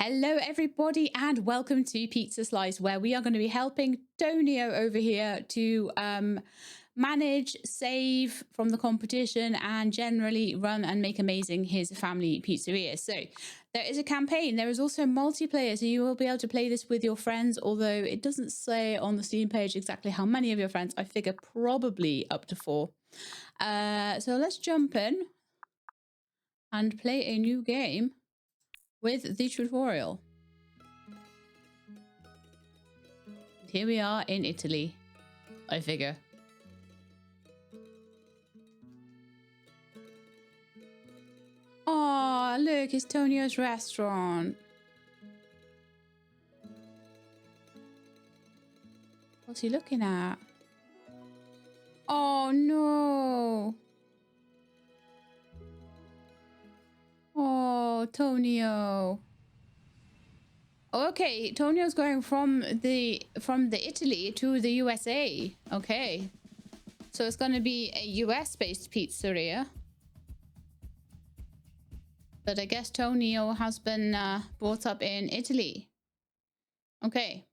Hello everybody and welcome to Pizza Slice, where we are going to be helping Tonio over here to manage, save from the competition and generally run and make amazing his family pizzeria. So there is a campaign. There is also multiplayer, so you will be able to play this with your friends, although it doesn't say on the Steam page exactly how many of your friends. I figure probably up to 4. So let's jump in and play a new game with the tutorial. Here we are in Italy, I figure. Oh, look, it's Tonio's restaurant. What's he looking at? Oh, no. Oh, Tonio. Okay, Tonio's going from the Italy to the USA. Okay. So it's going to be a US-based pizzeria. But I guess Tonio has been brought up in Italy. Okay.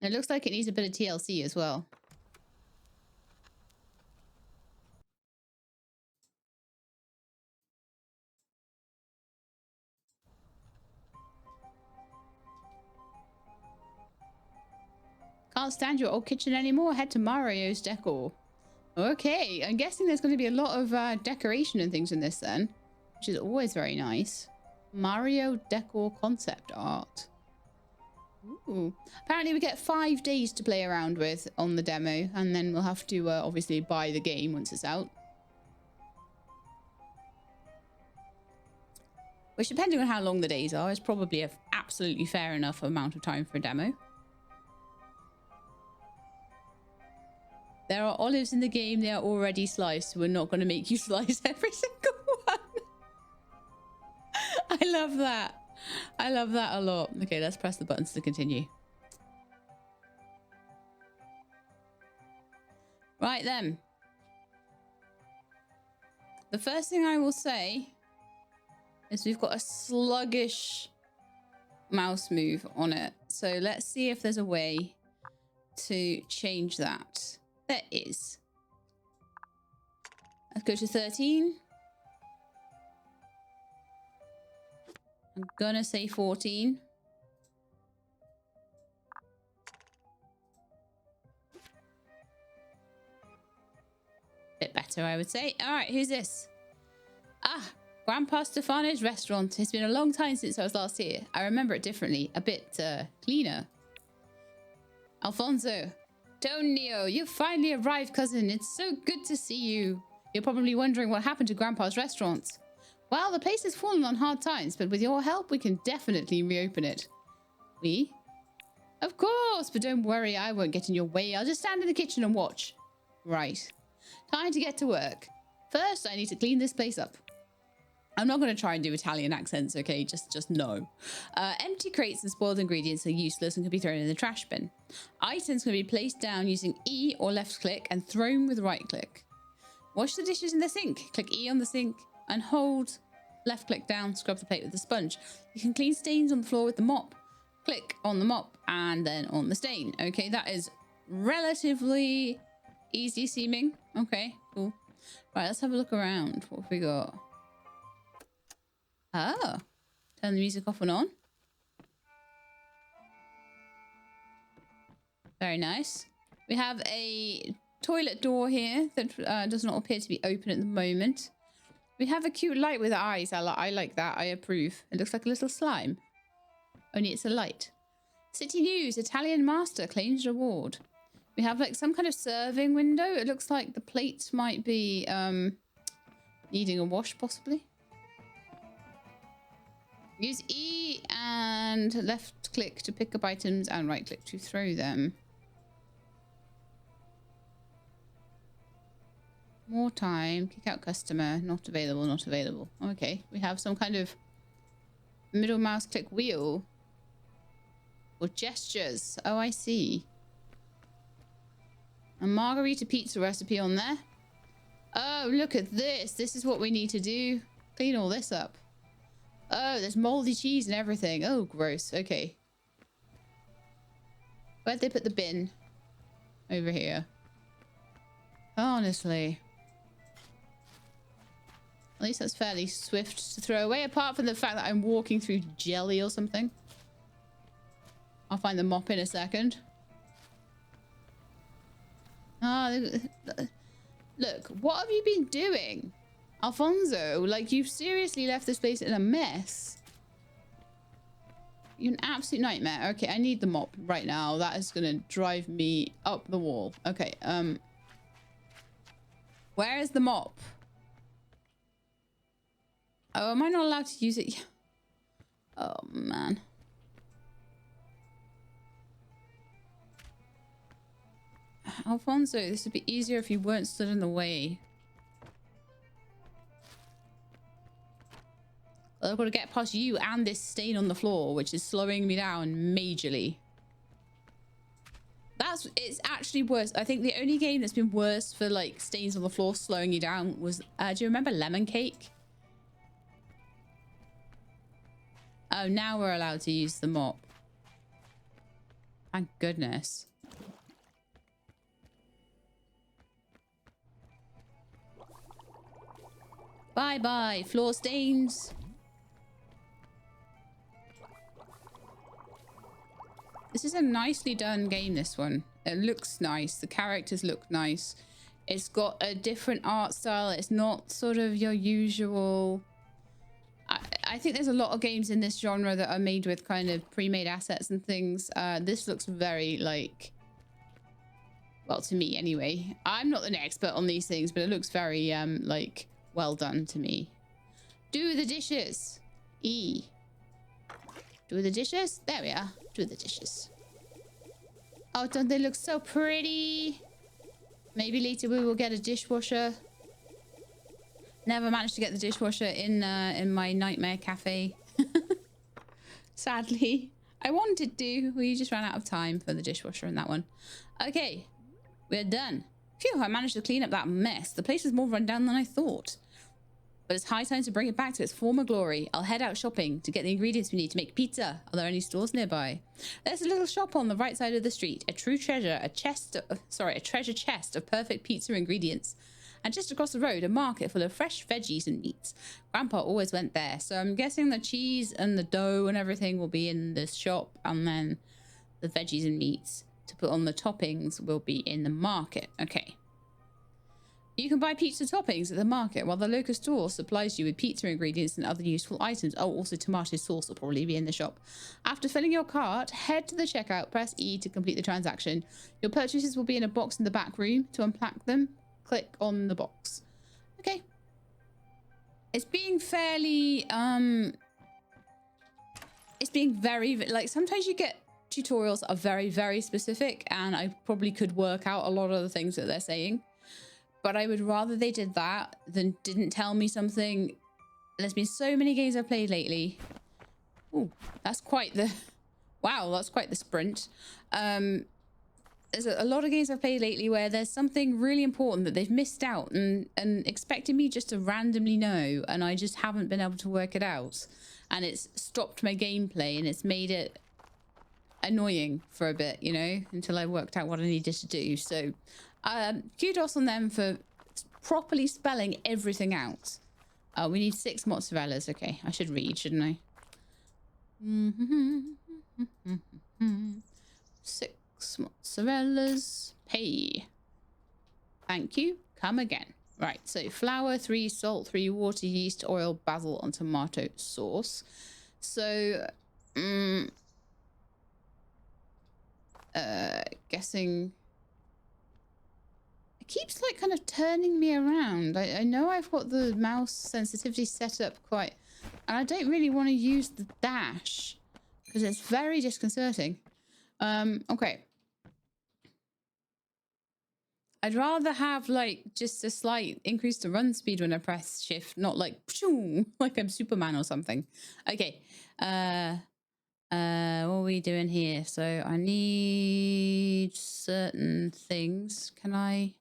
It looks like it needs a bit of TLC as well. Can't stand your old kitchen anymore. Head to Mario's Decor. Okay, I'm guessing there's going to be a lot of decoration and things in this then, which is always very nice. Mario Decor concept art. Ooh. Apparently we get 5 days to play around with on the demo, and then we'll have to obviously buy the game once it's out. Which, depending on how long the days are, is probably an absolutely fair enough amount of time for a demo. There are olives in the game. They are already sliced. We're not going to make you slice every single one. I love that. I love that a lot. Okay, let's press the buttons to continue. Right then. The first thing I will say is we've got a sluggish mouse move on it. So let's see if there's a way to change that. There is. Let's go to 13. I'm gonna say 14. Bit better, I would say. All right, who's this? Ah, Grandpa Stefano's restaurant. It's been a long time since I was last here. I remember it differently, a bit cleaner. Alfonso. Tonio, you finally arrived, cousin. It's so good to see you. You're probably wondering what happened to Grandpa's restaurant. Well, the place has fallen on hard times, but with your help, we can definitely reopen it. We? Of course, but don't worry, I won't get in your way. I'll just stand in the kitchen and watch. Right. Time to get to work. First, I need to clean this place up. I'm not going to try and do Italian accents, okay? Just no. Empty crates and spoiled ingredients are useless and can be thrown in the trash bin. Items can be placed down using E or left click and thrown with right click. Wash the dishes in the sink. Click E on the sink and hold left click down. Scrub the plate with the sponge. You can clean stains on the floor with the mop. Click on the mop and then on the stain. Okay, that is relatively easy seeming. Okay, cool. Right, let's have a look around. What have we got? Oh, turn the music off and on. Very nice. We have a toilet door here that does not appear to be open at the moment. We have a cute light with eyes. I like that. I approve. It looks like a little slime. Only it's a light. City News. Italian master claims reward. We have like some kind of serving window. It looks like the plate might be needing a wash possibly. Use E and left click to pick up items and right click to throw them. More time. Kick out customer. Not available, not available. Okay, we have some kind of middle mouse click wheel. Or gestures. Oh, I see. A margarita pizza recipe on there. Oh, look at this. This is what we need to do. Clean all this up. Oh, there's moldy cheese and everything. Oh, gross. Okay. Where'd they put the bin? Over here. Honestly. At least that's fairly swift to throw away, apart from the fact that I'm walking through jelly or something. I'll find the mop in a second. Ah, look, what have you been doing? Alfonso, like, you've seriously left this place in a mess. You're an absolute nightmare. Okay, I need the mop right now. That is gonna drive me up the wall. Okay, where is the mop? Oh, am I not allowed to use it? Oh, man. Alfonso, this would be easier if you weren't stood in the way. I've got to get past you and this stain on the floor, which is slowing me down majorly. It's actually worse. I think the only game that's been worse for like stains on the floor slowing you down was, do you remember Lemon Cake? Oh, now we're allowed to use the mop. Thank goodness. Bye-bye, floor stains. This is a nicely done game, this one. It looks nice. The characters look nice. It's got a different art style. It's not sort of your usual... I think there's a lot of games in this genre that are made with kind of pre-made assets and things. This looks very, like... Well, to me, anyway. I'm not an expert on these things, but it looks very, like, well done to me. Do the dishes. E. Do the dishes? There we are. Do the dishes. Oh, don't they look so pretty? Maybe later we will get a dishwasher. Never managed to get the dishwasher in my nightmare cafe. Sadly. I wanted to. We just ran out of time for the dishwasher in that one. Okay. We're done. Phew, I managed to clean up that mess. The place is more run down than I thought. But it's high time to bring it back to its former glory. I'll head out shopping to get the ingredients we need to make pizza. Are there any stores nearby? There's a little shop on the right side of the street. A true treasure, a treasure chest of perfect pizza ingredients. And just across the road, a market full of fresh veggies and meats. Grandpa always went there. So I'm guessing the cheese and the dough and everything will be in this shop. And then the veggies and meats to put on the toppings will be in the market. Okay. You can buy pizza toppings at the market while the local store supplies you with pizza ingredients and other useful items. Oh, also tomato sauce will probably be in the shop. After filling your cart, head to the checkout, press E to complete the transaction. Your purchases will be in a box in the back room. To unpack them, click on the box. Okay. It's being fairly, it's being very, like, sometimes you get tutorials that are very, very specific, and I probably could work out a lot of the things that they're saying. But I would rather they did that than didn't tell me something. There's been so many games I've played lately. Oh, that's quite the... Wow, that's quite the sprint. There's a lot of games I've played lately where there's something really important that they've missed out and expected me just to randomly know, and I just haven't been able to work it out. And it's stopped my gameplay, and it's made it annoying for a bit, you know, until I worked out what I needed to do. So... kudos on them for properly spelling everything out. We need 6 mozzarellas. Okay, I should read, shouldn't I? 6 mozzarellas. Pay. Thank you. Come again. Right, so flour, 3 salt, 3 water, yeast, oil, basil, and tomato sauce. So, guessing... keeps like kind of turning me around. I know I've got the mouse sensitivity set up quite, and I don't really want to use the dash because it's very disconcerting. Okay. I'd rather have like just a slight increase to run speed when I press shift, not like like I'm Superman or something. Okay. What are we doing here? So I need certain things. Can I?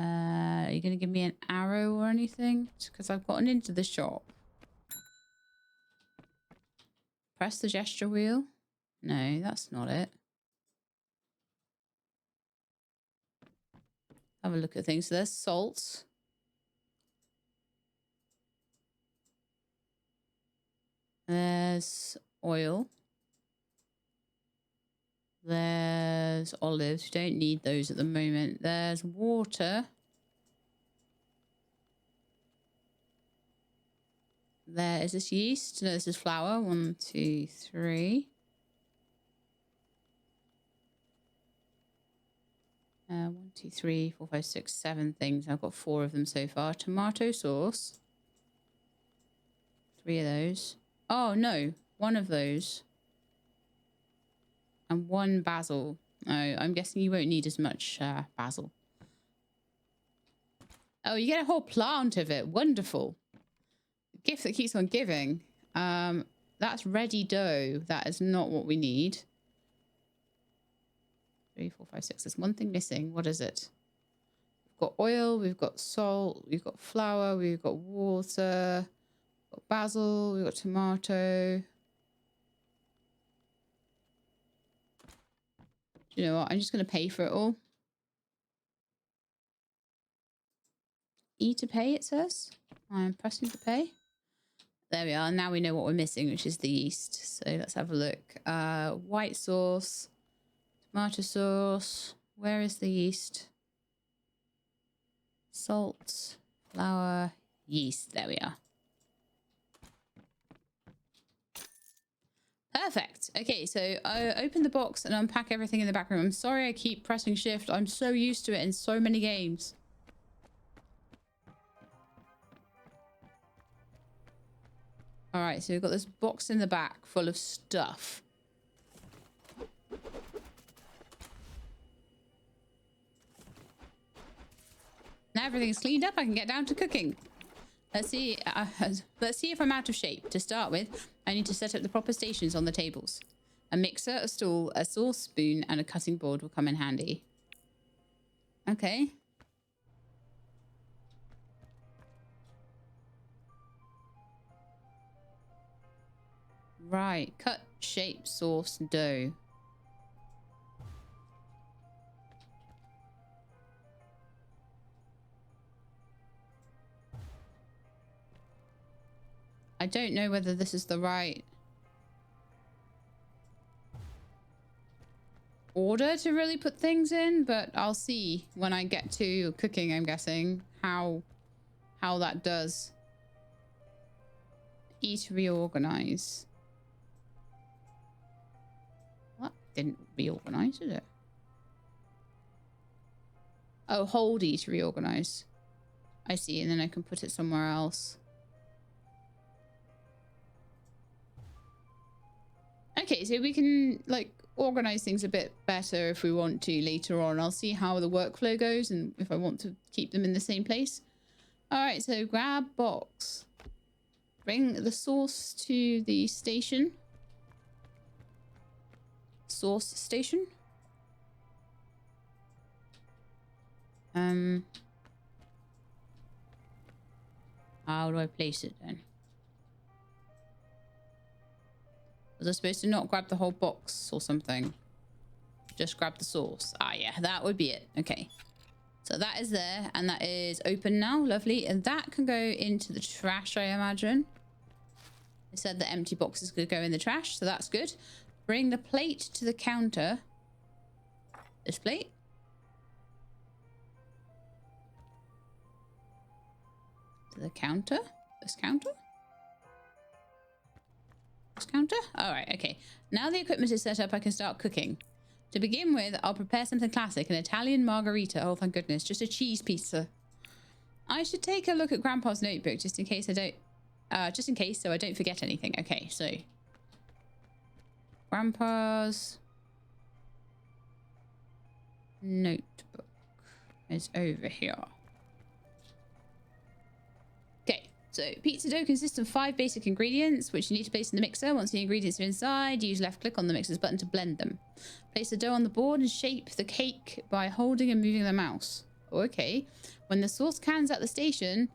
Are you going to give me an arrow or anything? Because I've gotten into the shop. Press the gesture wheel. No, that's not it. Have a look at things. So there's salt. There's oil. There's olives. We don't need those at the moment. There's water. There is this yeast. No, this is flour. 1, 2, 3. 1, 2, 3, 4, 5, 6, 7 things. I've got 4 of them so far. Tomato sauce. 3 of those. Oh, no. 1 of those. And 1 basil. Oh, I'm guessing you won't need as much basil. Oh, you get a whole plant of it. Wonderful. Gift that keeps on giving. That's ready dough. That is not what we need. 3, 4, 5, 6. There's one thing missing. What is it? We've got oil. We've got salt. We've got flour. We've got water. We've got basil. We've got tomato. You know what? I'm just going to pay for it all. E to pay, it says. I'm pressing to pay. There we are. Now we know what we're missing, which is the yeast. So let's have a look. White sauce. Tomato sauce. Where is the yeast? Salt. Flour. Yeast. There we are. Perfect. Okay, so I open the box and unpack everything in the back room. I'm sorry I keep pressing shift. I'm so used to it in so many games. All right, so we've got this box in the back full of stuff. Now everything's cleaned up, I can get down to cooking. Let's see if I'm out of shape. To start with, I need to set up the proper stations on the tables. A mixer, a stool, a sauce spoon, and a cutting board will come in handy. Okay. Right. Cut, shape, sauce, dough. I don't know whether this is the right order to really put things in, but I'll see when I get to cooking, I'm guessing, how that does. Eat, reorganize. What? Didn't reorganize, did it? Oh, hold E to reorganize. I see, and then I can put it somewhere else. Okay, so we can, like, organize things a bit better if we want to later on. I'll see how the workflow goes and if I want to keep them in the same place. All right, so grab box. Bring the sauce to the station. Sauce station. How do I place it then? Was I supposed to not grab the whole box or something? Just grab the sauce. Ah, yeah, that would be it. Okay. So that is there, and that is open now. Lovely. And that can go into the trash, I imagine. It said the empty boxes could go in the trash, so that's good. Bring the plate to the counter. This plate. To the counter. This counter. Counter. All right, okay, now the equipment is set up, I can start cooking. To begin with, I'll prepare something classic, an Italian margherita. Oh, thank goodness, just a cheese pizza. I should take a look at Grandpa's notebook just in case I don't so I don't forget anything. Okay, so Grandpa's notebook is over here. So pizza dough consists of 5 basic ingredients, which you need to place in the mixer. Once the ingredients are inside, use left click on the mixer's button to blend them. Place the dough on the board and shape the cake by holding and moving the mouse. Oh, okay. When the sauce can's at the station,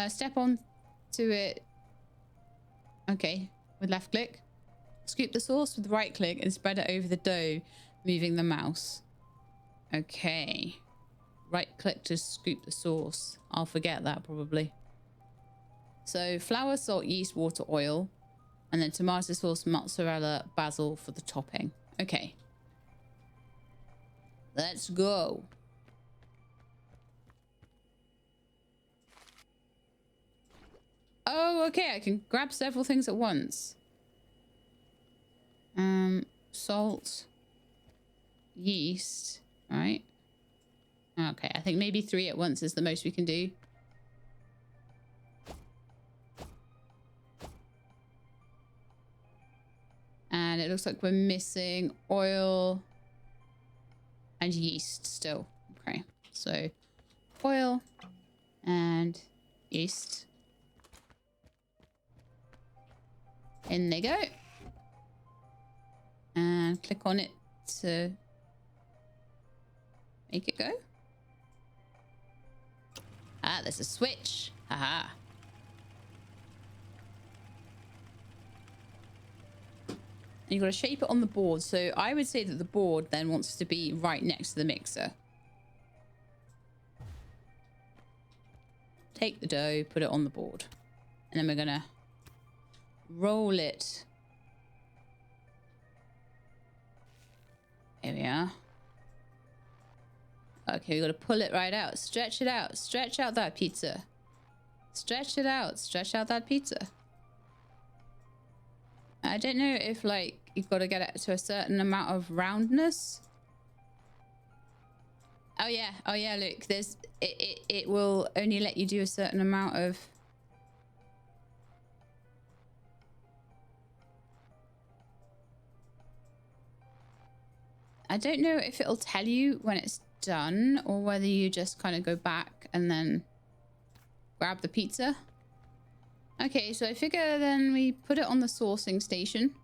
step on to it. Okay, with left click. Scoop the sauce with right click and spread it over the dough, moving the mouse. Okay. Right click to scoop the sauce. I'll forget that probably. So flour, salt, yeast, water, oil. And then tomato sauce, mozzarella, basil for the topping. Okay. Let's go. Oh, okay. I can grab several things at once. Salt, yeast, right? Okay, I think maybe 3 at once is the most we can do. And it looks like we're missing oil and yeast still. Okay, so oil and yeast. In they go. And click on it to make it go. Ah, there's a switch. Haha. And you've got to shape it on the board. So I would say that the board then wants to be right next to the mixer. Take the dough, put it on the board. And then we're going to roll it. Here we are. Okay, we got to pull it right out. Stretch it out. Stretch out that pizza. Stretch it out. Stretch out that pizza. I don't know if, like, you've got to get it to a certain amount of roundness. Oh, yeah. Oh, yeah, look. There's... It will only let you do a certain amount of... I don't know if it'll tell you when it's done or whether you just kind of go back and then grab the pizza. Okay, so I figure then we put it on the saucing station.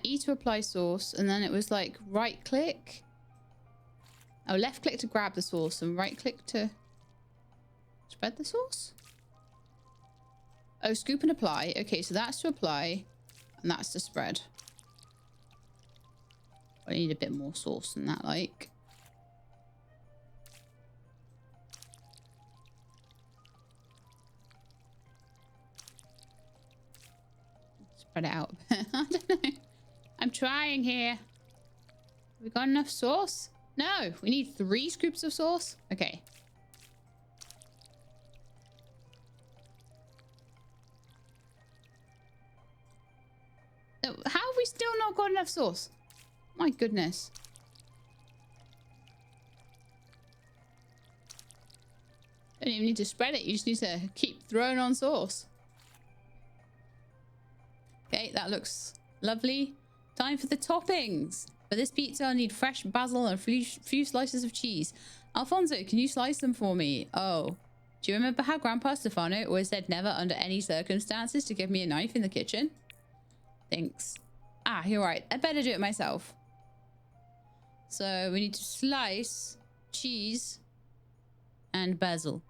E to apply sauce, and then it was like right click. Oh, left click to grab the sauce and right click to spread the sauce. Oh, scoop and apply. Okay, so that's to apply and that's to spread. I need a bit more sauce than that, like. Spread it out. I don't know. I'm trying here. Have we got enough sauce? No, we need 3 scoops of sauce. Okay. How have we still not got enough sauce? My goodness. Don't even need to spread it. You just need to keep throwing on sauce. Okay, that looks lovely. Time for the toppings. For this pizza, I need fresh basil and a few slices of cheese. Alfonso, can you slice them for me? Oh, do you remember how Grandpa Stefano always said never under any circumstances to give me a knife in the kitchen? Thanks. Ah, you're right. I better do it myself. So we need to slice cheese and basil.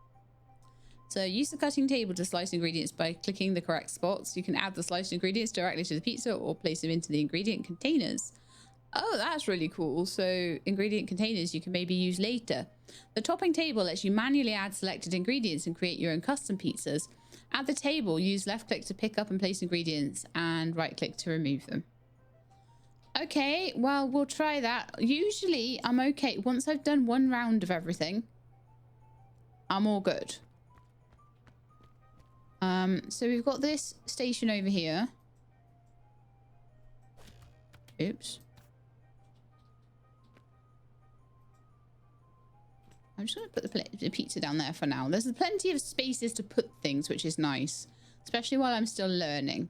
So use the cutting table to slice ingredients by clicking the correct spots. You can add the sliced ingredients directly to the pizza or place them into the ingredient containers. Oh, that's really cool. So ingredient containers you can maybe use later. The topping table lets you manually add selected ingredients and create your own custom pizzas. At the table, use left click to pick up and place ingredients and right click to remove them. Okay, well, we'll try that. Usually, I'm okay. Once I've done 1 round of everything, I'm all good. So we've got this station over here. Oops. I'm just going to put the pizza down there for now. There's plenty of spaces to put things, which is nice, especially while I'm still learning.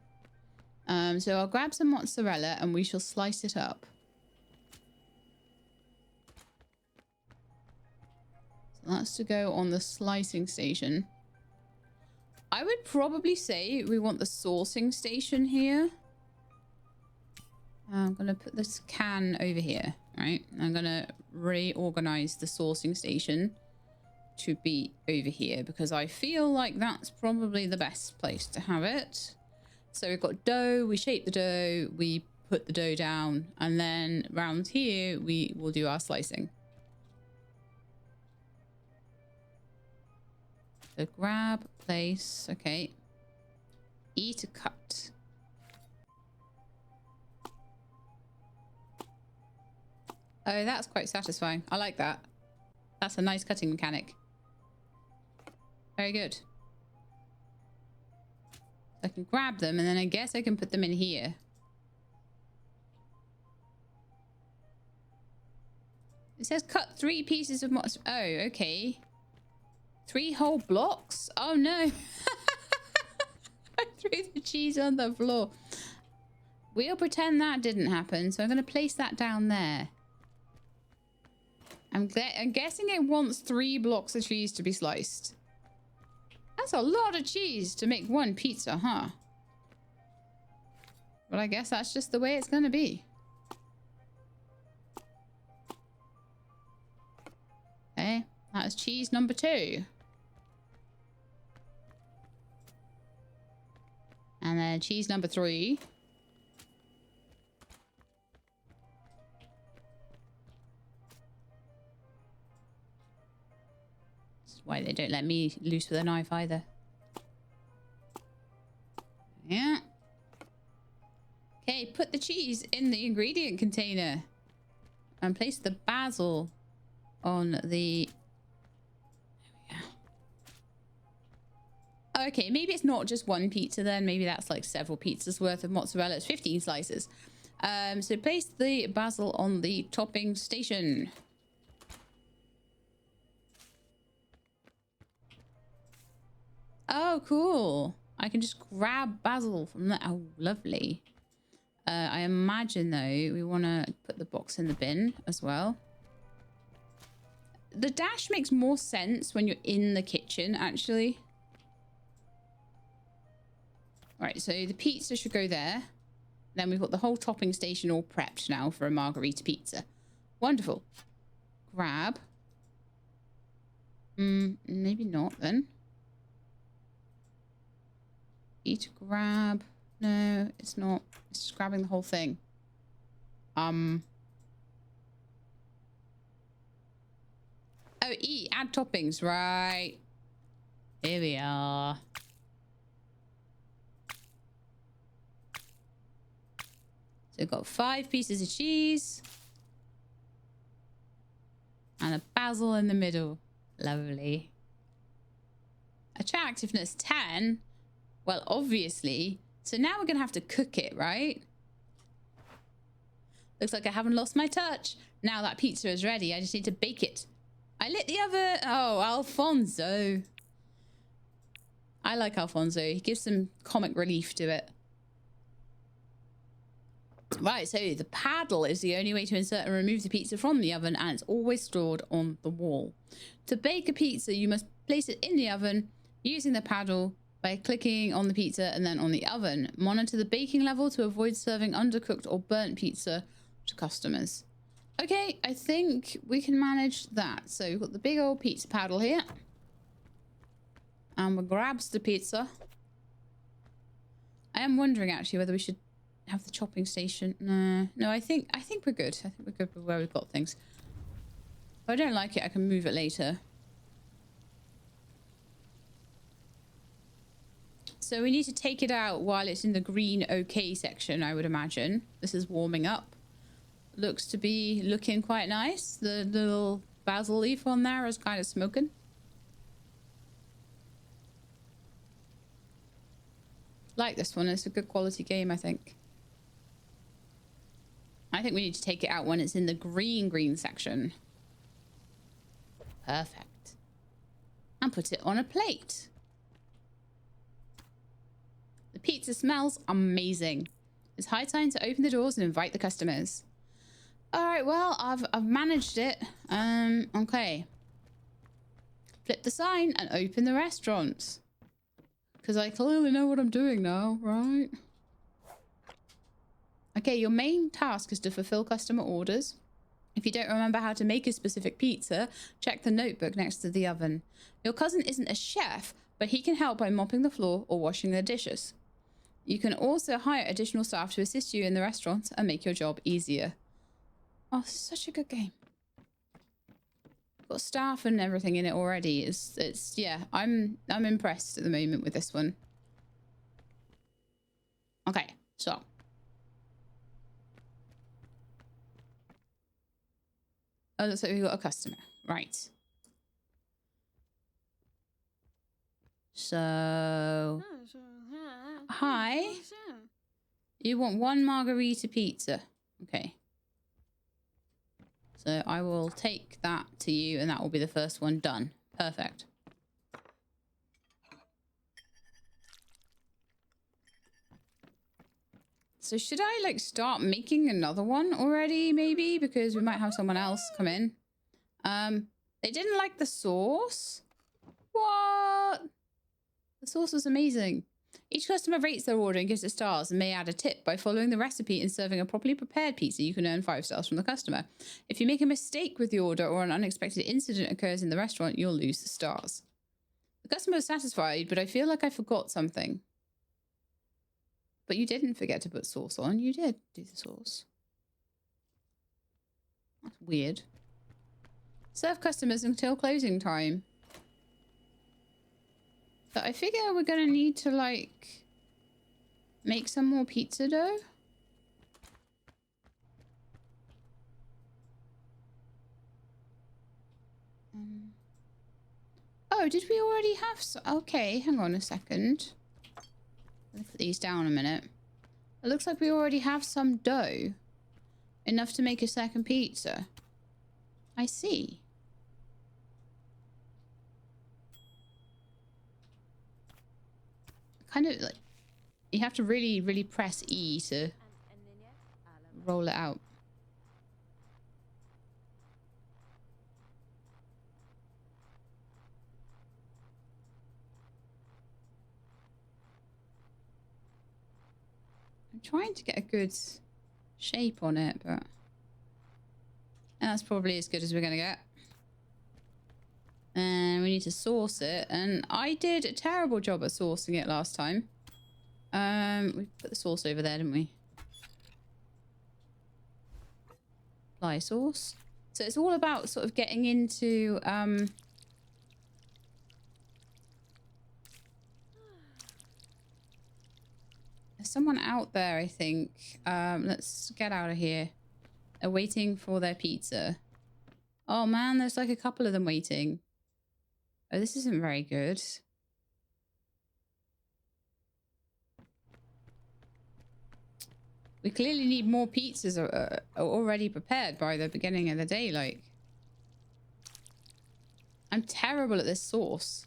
So I'll grab some mozzarella and we shall slice it up. So that's to go on the slicing station. I would probably say we want the saucing station here. I'm going to put this can over here. Right, I'm gonna reorganize the sourcing station to be over here because I feel like that's probably the best place to have it. So we've got dough, we shape the dough, we put the dough down, and then round here we will do our slicing. So grab, place, okay. E to cut. Oh, that's quite satisfying. I like that. That's a nice cutting mechanic. Very good. I can grab them and then I guess I can put them in here. It says cut 3 pieces of mozzarella. Oh, okay. 3 whole blocks? Oh no. I threw the cheese on the floor. We'll pretend that didn't happen. So I'm going to place that down there. I'm guessing it wants 3 blocks of cheese to be sliced. That's a lot of cheese to make 1 pizza, huh? But I guess that's just the way it's going to be. Okay, that's cheese number 2. And then cheese number 3. That's why they don't let me loose with a knife either. Yeah. Okay, put the cheese in the ingredient container. And place the basil on the... There we go. Okay, maybe it's not just 1 pizza then. Maybe that's like several pizzas worth of mozzarella. It's 15 slices. So place the basil on the topping station. Oh, cool. I can just grab basil from that. Oh, lovely. I imagine, though, we want to put the box in the bin as well. The dash makes more sense when you're in the kitchen, actually. All right, so the pizza should go there. Then we've got the whole topping station all prepped now for a margherita pizza. Wonderful. Grab. Maybe not, then. Eat, grab. No, it's not. It's just grabbing the whole thing. Oh, E, add toppings, right. Here we are. So we've got 5 pieces of cheese. And a basil in the middle. Lovely. Attractiveness 10. Well, obviously. So now we're going to have to cook it, right? Looks like I haven't lost my touch. Now that pizza is ready, I just need to bake it. I lit the oven. Oh, Alfonso. I like Alfonso. He gives some comic relief to it. Right, so the paddle is the only way to insert and remove the pizza from the oven, and it's always stored on the wall. To bake a pizza, you must place it in the oven using the paddle by clicking on the pizza and then on the oven. Monitor the baking level to avoid serving undercooked or burnt pizza to customers. Okay, I think we can manage that. So we've got the big old pizza paddle here. And we grabs the pizza. I am wondering actually whether we should have the chopping station. No, I think we're good. I think we're good with where we've got things. If I don't like it, I can move it later. So we need to take it out while it's in the green okay section, I would imagine. This is warming up. Looks to be looking quite nice. The little basil leaf on there is kind of smoking. Like this one. It's a good quality game, I think. I think we need to take it out when it's in the green section. Perfect. And put it on a plate. The pizza smells amazing. It's high time to open the doors and invite the customers. All right, well, I've managed it. Okay. Flip the sign and open the restaurant. Because I clearly know what I'm doing now, right? Okay, your main task is to fulfill customer orders. If you don't remember how to make a specific pizza, check the notebook next to the oven. Your cousin isn't a chef, but he can help by mopping the floor or washing the dishes. You can also hire additional staff to assist you in the restaurant and make your job easier. Oh, such a good game. Got staff and everything in it already. It's yeah, I'm impressed at the moment with this one. Okay, so oh, looks like we've got a customer. Right. So hi. You want one margarita pizza. Okay. So I will take that to you and that will be the first one done. Perfect. So should I like start making another one already maybe? Because we might have someone else come in. They didn't like the sauce. What? The sauce was amazing. Each customer rates their order and gives it stars and may add a tip. By following the recipe and serving a properly prepared pizza, you can earn 5 stars from the customer. If you make a mistake with the order or an unexpected incident occurs in the restaurant, you'll lose the stars. The customer is satisfied, but I feel like I forgot something. But you didn't forget to put sauce on. You did do the sauce. That's weird. Serve customers until closing time. But I figure we're gonna need to, like, make some more pizza dough. Oh, did we already have some? Okay, hang on a second. Let's put these down a minute. It looks like we already have some dough. Enough to make a second pizza. I see. Kind of like you have to really press E to roll it out. I'm trying to get a good shape on it, but that's probably as good as we're gonna get. And we need to sauce it, and I did a terrible job at saucing it last time. We put the sauce over there, didn't we? Apply sauce. So it's all about sort of getting into there's someone out there, I think. Let's get out of here. They're waiting for their pizza. Oh man, there's like a couple of them waiting. Oh, this isn't very good. We clearly need more pizzas already prepared by the beginning of the day, like. I'm terrible at this sauce.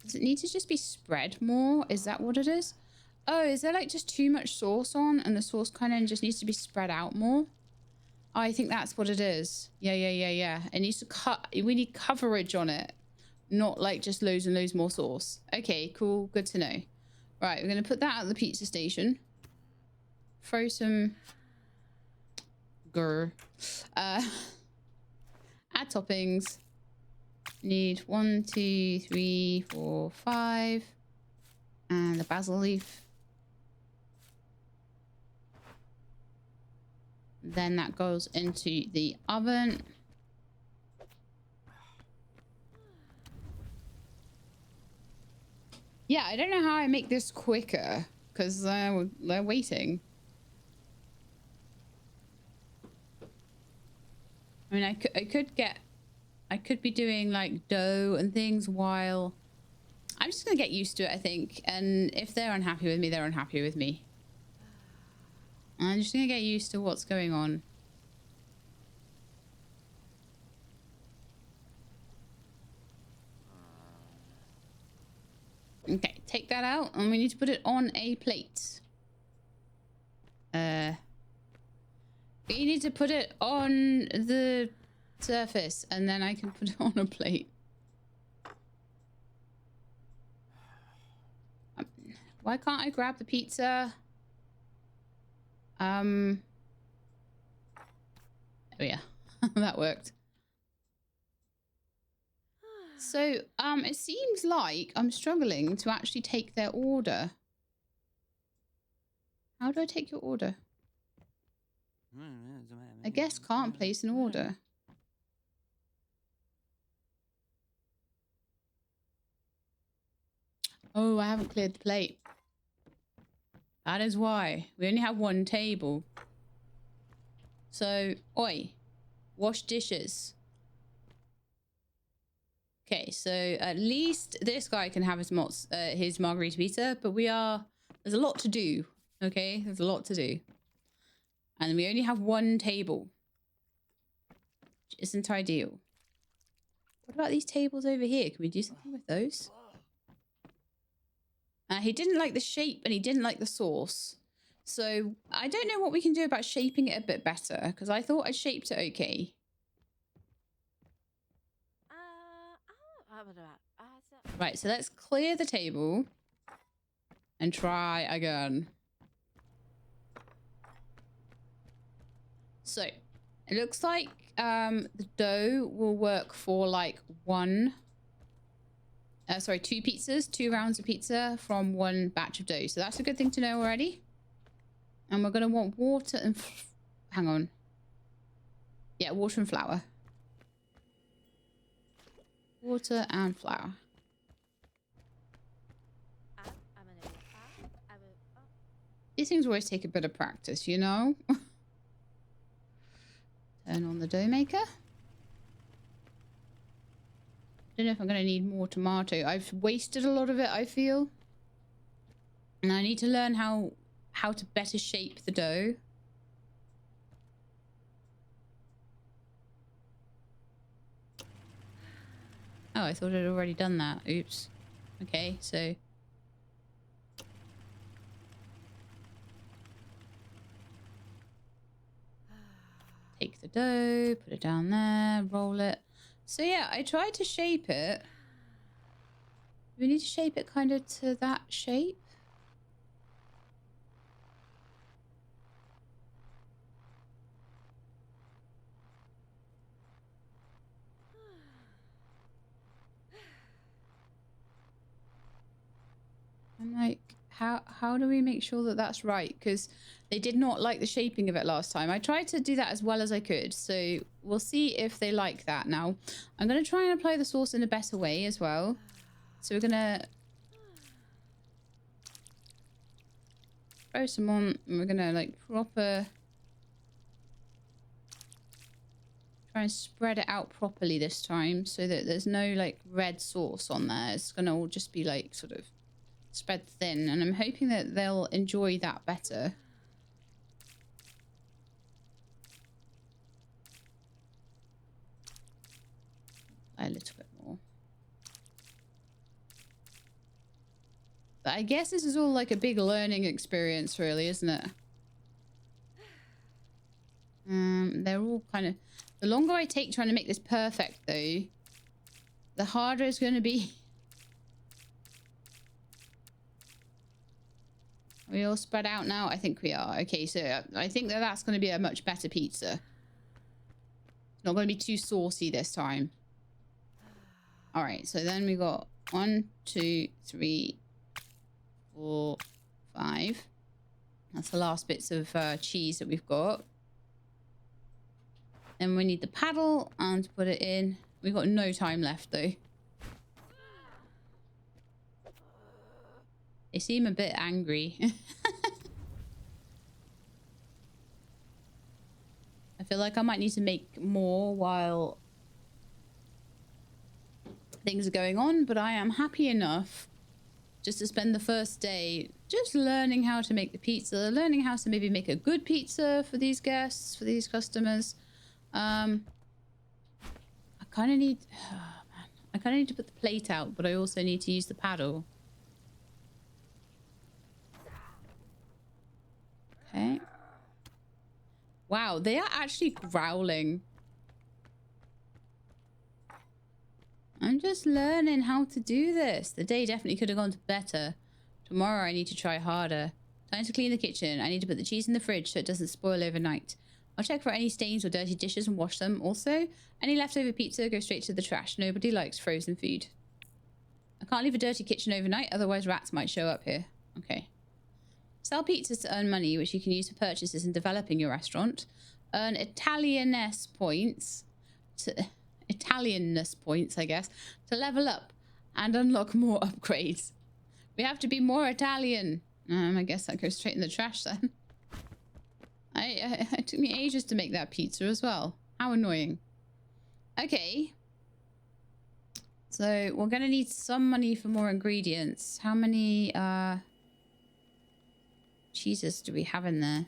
Does it need to just be spread more? Is that what it is? Oh, is there like just too much sauce on and the sauce kind of just needs to be spread out more? Oh, I think that's what it is. Yeah. It needs to cut. We need coverage on it. Not like just loads and loads more sauce. Okay, cool. Good to know. Right, we're going to put that at the pizza station. Throw some... Add toppings. Need 1, 2, 3, 4, 5. And the basil leaf. Then that goes into the oven. Yeah, I don't know how I make this quicker because they're waiting. I mean, I could be doing like dough and things while I'm just gonna get used to it, I think. And if they're unhappy with me, they're unhappy with me. I'm just gonna get used to what's going on. Okay, take that out and we need to put it on a plate. We need to put it on the surface and then I can put it on a plate. Why can't I grab the pizza? Oh yeah, that worked. So, it seems like I'm struggling to actually take their order. How do I take your order? I guess can't place an order. Oh, I haven't cleared the plate. That is why. We only have one table. So, oi. Wash dishes. Okay, so at least this guy can have his margarita pizza, but there's a lot to do. Okay, there's a lot to do. And we only have one table. Which isn't ideal. What about these tables over here? Can we do something with those? He didn't like the shape and he didn't like the sauce. So I don't know what we can do about shaping it a bit better, because I thought I shaped it okay. Right, so let's clear the table and try again. So it looks like the dough will work for like two rounds of pizza from one batch of dough. So that's a good thing to know already. And we're going to want water and... hang on. Yeah, water and flour. Water and flour. These things always take a bit of practice, you know? Turn on the dough maker. Don't know if I'm going to need more tomato. I've wasted a lot of it, I feel. And I need to learn how to better shape the dough. Oh, I thought I'd already done that. Oops. Okay, so... take the dough, put it down there, roll it. So yeah, I tried to shape it. We need to shape it kind of to that shape. I'm like, how do we make sure that that's right? Because they did not like the shaping of it last time. I tried to do that as well as I could. So we'll see if they like that now. I'm going to try and apply the sauce in a better way as well. So we're going to throw some on. And we're going to like try and spread it out properly this time. So that there's no like red sauce on there. It's going to all just be like sort of spread thin, and I'm hoping that they'll enjoy that better. A little bit more. But I guess this is all like a big learning experience, really, isn't it? They're all kind of... the longer I take trying to make this perfect, though, the harder it's going to be. Are we all spread out now? I think we are. Okay, so I think that that's going to be a much better pizza. It's not going to be too saucy this time. All right, so then we got 1, 2, 3, 4, 5. That's the last bits of cheese that we've got. Then we need the paddle and to put it in. We've got no time left, though. They seem a bit angry. I feel like I might need to make more while things are going on, but I am happy enough just to spend the first day just learning how to make the pizza, learning how to maybe make a good pizza for these guests, for these customers. I kind of need... oh, man. I kind of need to put the plate out, but I also need to use the paddle. Okay. Wow, they are actually growling. I'm just learning how to do this. The day definitely could have gone better. Tomorrow I need to try harder. Time to clean the kitchen. I need to put the cheese in the fridge so it doesn't spoil overnight. I'll check for any stains or dirty dishes and wash them. Also, any leftover pizza goes straight to the trash. Nobody likes frozen food. I can't leave a dirty kitchen overnight, otherwise rats might show up here. Okay. Sell pizzas to earn money, which you can use for purchases in developing your restaurant. Earn Italianness points, I guess, to level up and unlock more upgrades. We have to be more Italian. I guess that goes straight in the trash then. It took me ages to make that pizza as well. How annoying. Okay. So we're going to need some money for more ingredients. How many cheeses do we have in there?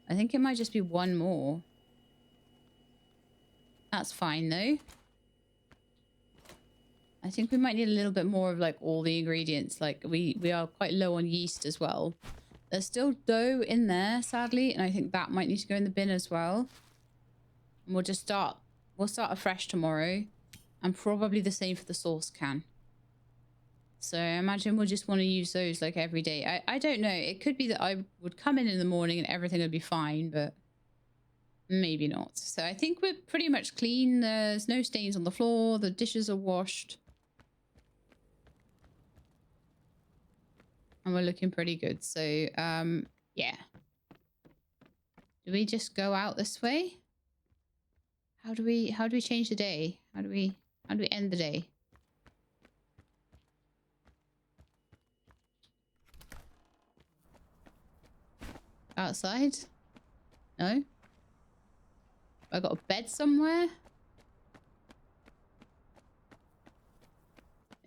I think it might just be one more. That's fine though. I think we might need a little bit more of like all the ingredients. Like we are quite low on yeast as well. There's still dough in there, sadly, and I think that might need to go in the bin as well. And we'll start afresh tomorrow. And probably the same for the sauce can. So I imagine we'll just want to use those like every day. I don't know. It could be that I would come in the morning and everything would be fine, but maybe not. So I think we're pretty much clean. There's no stains on the floor. The dishes are washed. And we're looking pretty good. So, yeah. Do we just go out this way? How do we change the day? How do we end the day? Outside? No? I got a bed somewhere?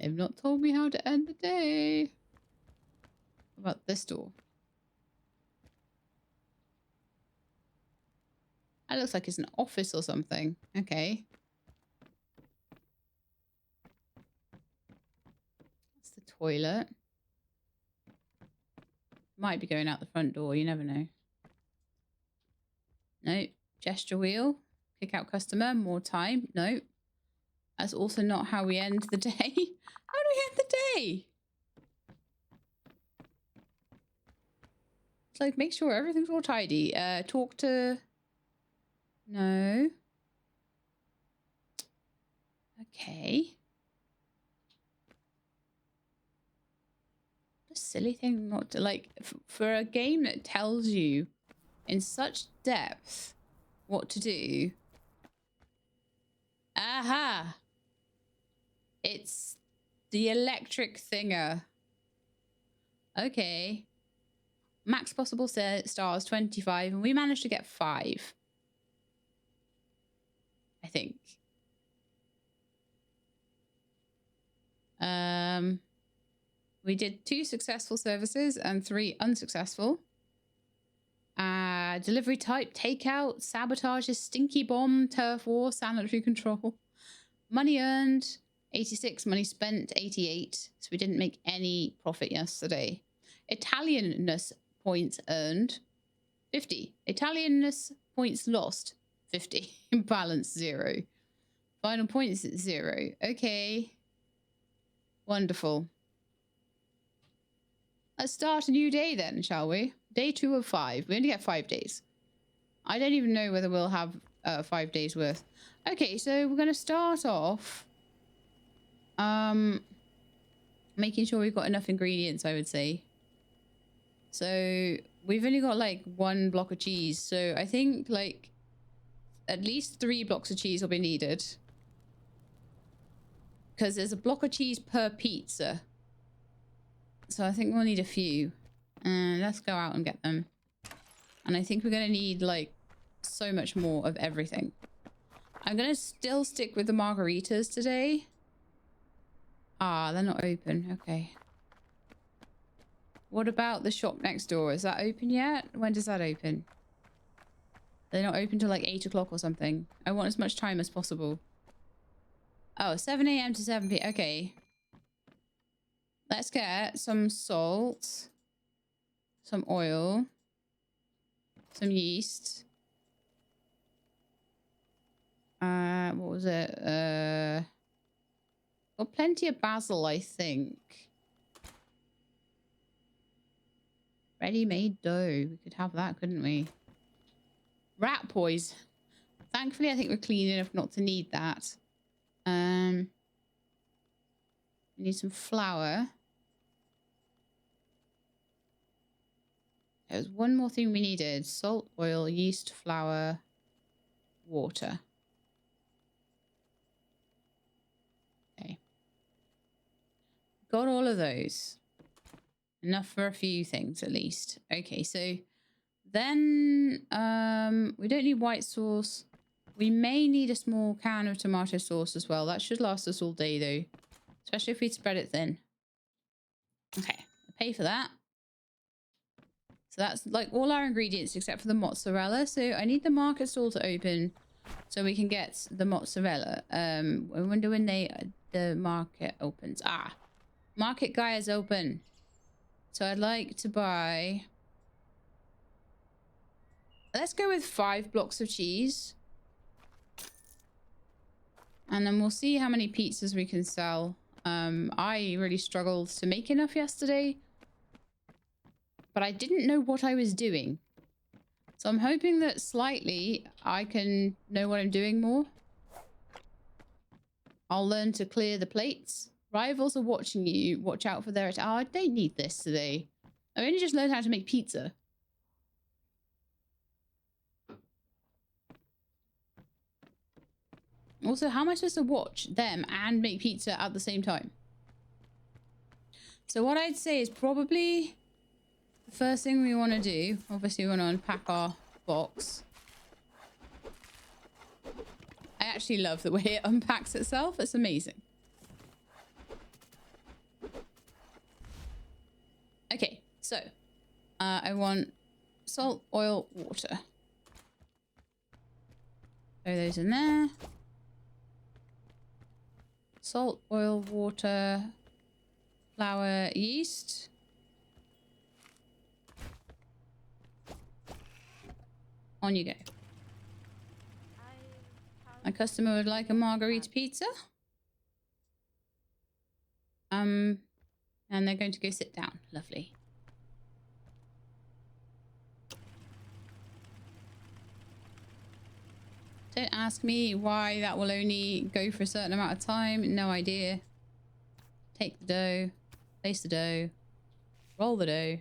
They've not told me how to end the day. What about this door? That looks like it's an office or something. Okay. That's the toilet. Might be going out the front door. You never know. No. Gesture wheel. Kick out customer. More time. No. That's also not how we end the day. How do we end the day? It's like, make sure everything's all tidy. Talk to... No. Okay. A silly thing not to like for a game that tells you in such depth what to do. Aha! It's the electric thinger. Okay. Max possible stars 25, and we managed to get 5. I think. We did 2 successful services and 3 unsuccessful. Delivery type, takeout, sabotages, stinky bomb, turf war, sanitary control. Money earned, 86. Money spent, 88. So we didn't make any profit yesterday. Italianness points earned, 50. Italianness points lost, 50. Balance 0. Final points 0. Okay. Wonderful. Let's start a new day then, shall we? Day 2 of 5. We only get 5 days. I don't even know whether we'll have 5 days worth. Okay, so we're going to start off making sure we've got enough ingredients, I would say. So we've only got like 1 block of cheese. So I think like at least 3 blocks of cheese will be needed. Because there's a block of cheese per pizza. So I think we'll need a few. Let's go out and get them. And I think we're going to need like so much more of everything. I'm going to still stick with the margaritas today. Ah, they're not open. Okay. What about the shop next door? Is that open yet? When does that open? They're not open till like 8 o'clock or something. I want as much time as possible. Oh, 7 a.m. to 7 p.m. Okay. Let's get some salt, some oil, some yeast. What was it? Got plenty of basil, I think. Ready-made dough. We could have that, couldn't we? Rat poison. Thankfully, I think we're clean enough not to need that. We need some flour. There's one more thing we needed. Salt, oil, yeast, flour, water. Okay. Got all of those. Enough for a few things, at least. Okay, so then we don't need white sauce. We may need a small can of tomato sauce as well. That should last us all day, though. Especially if we spread it thin. Okay, I'll pay for that. So that's like all our ingredients except for the mozzarella. So I need the market stall to open so we can get the mozzarella. I wonder when the market opens. Ah, market guy is open. So I'd like to buy... Let's go with 5 blocks of cheese. And then we'll see how many pizzas we can sell. I really struggled to make enough yesterday. But I didn't know what I was doing. So I'm hoping that slightly I can know what I'm doing more. I'll learn to clear the plates. Rivals are watching you. Watch out for their... Oh, I don't need this today. I only just learned how to make pizza. Also, how am I supposed to watch them and make pizza at the same time? So what I'd say is probably the first thing we want to do, obviously we want to unpack our box. I actually love the way it unpacks itself. It's amazing. Okay, so I want salt, oil, water. Throw those in there. Salt, oil, water, flour, yeast. On you go. My customer would like a margarita pizza. And they're going to go sit down. Lovely. Don't ask me why that will only go for a certain amount of time. No idea. Take the dough. Place the dough. Roll the dough.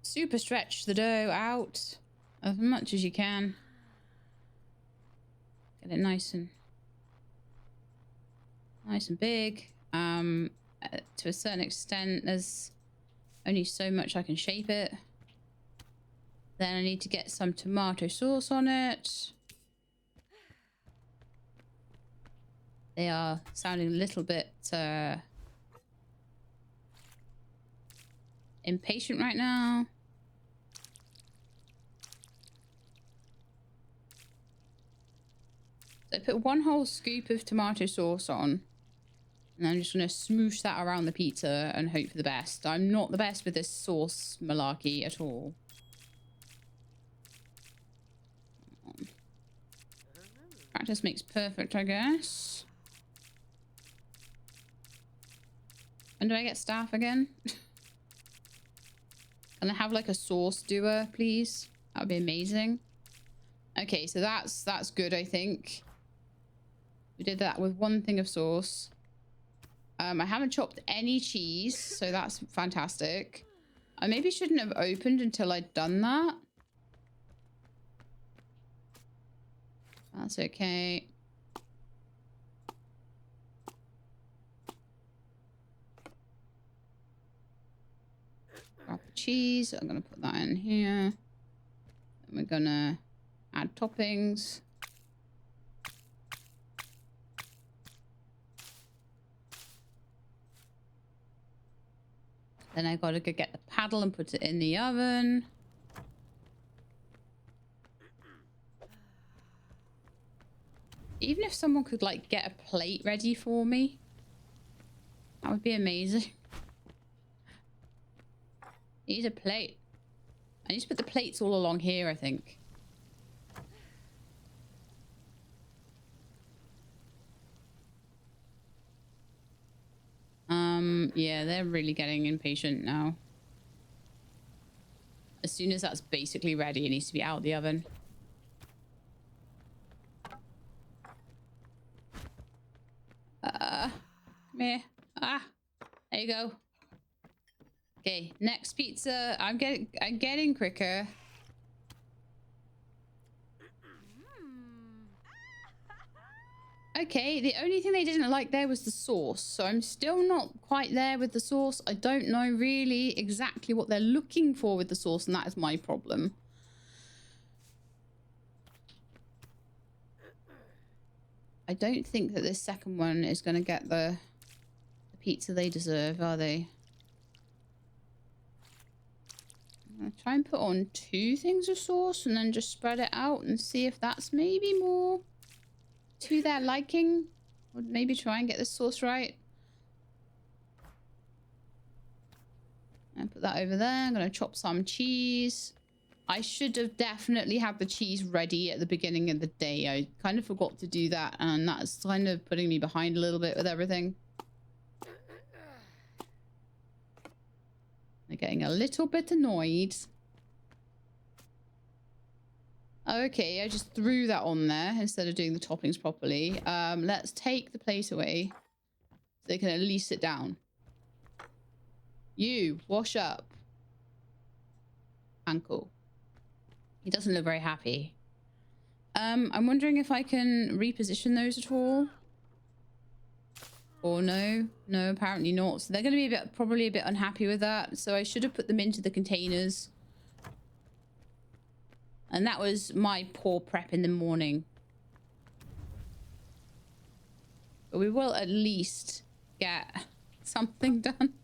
Super stretch the dough out as much as you can. Get it nice and big. To a certain extent, there's only so much I can shape it. Then I need to get some tomato sauce on it. They are sounding a little bit impatient right now. So I put 1 whole scoop of tomato sauce on. And I'm just going to smoosh that around the pizza and hope for the best. I'm not the best with this sauce malarkey at all. Practice makes perfect, I guess. When do I get staff again? Can I have like a sauce doer, please? That would be amazing. Okay, so that's good, I think. We did that with 1 thing of sauce. I haven't chopped any cheese, so that's fantastic. I maybe shouldn't have opened until I'd done that. That's okay. Grab the cheese. I'm going to put that in here. And we're going to add toppings. Then I got to go get the paddle and put it in the oven. Even if someone could like get a plate ready for me, that would be amazing. Need a plate. I need to put the plates all along here, I think. Yeah, they're really getting impatient now. As soon as that's basically ready, it needs to be out of the oven. Come here. Ah, there you go. Okay, next pizza. I'm getting quicker. Okay, the only thing they didn't like there was the sauce. So I'm still not quite there with the sauce. I don't know really exactly what they're looking for with the sauce, and that is my problem. I don't think that this second one is going to get the pizza they deserve, are they? I'm going to try and put on 2 things of sauce and then just spread it out and see if that's maybe more to their liking. Or maybe try and get this sauce right. And put that over there. I'm going to chop some cheese. I should have definitely had the cheese ready at the beginning of the day. I kind of forgot to do that, and that's kind of putting me behind a little bit with everything. I'm getting a little bit annoyed. Okay, I just threw that on there instead of doing the toppings properly. Let's take the plate away so they can at least sit down. You, wash up. Ankle. He doesn't look very happy. I'm wondering if I can reposition those at all. Or no? No, apparently not. So they're going to be probably a bit unhappy with that. So I should have put them into the containers. And that was my poor prep in the morning. But we will at least get something done.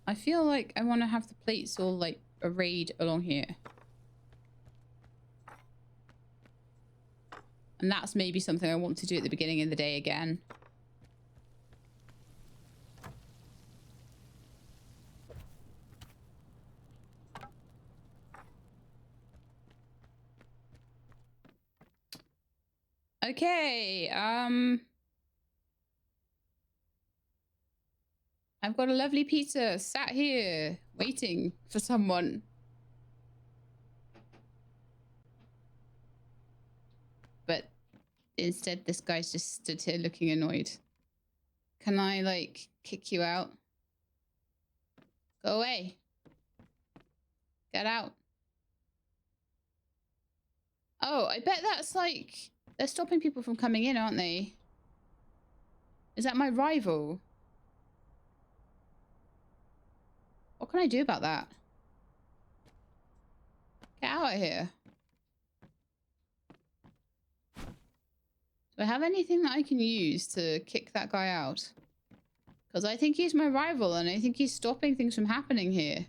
I feel like I want to have the plates all like arrayed along here. And that's maybe something I want to do at the beginning of the day again. Okay, I've got a lovely pizza sat here waiting for someone. But instead, this guy's just stood here looking annoyed. Can I, like, kick you out? Go away. Get out. Oh, I bet that's like... They're stopping people from coming in, aren't they? Is that my rival? What can I do about that? Get out of here. Do I have anything that I can use to kick that guy out? Because I think he's my rival and I think he's stopping things from happening here.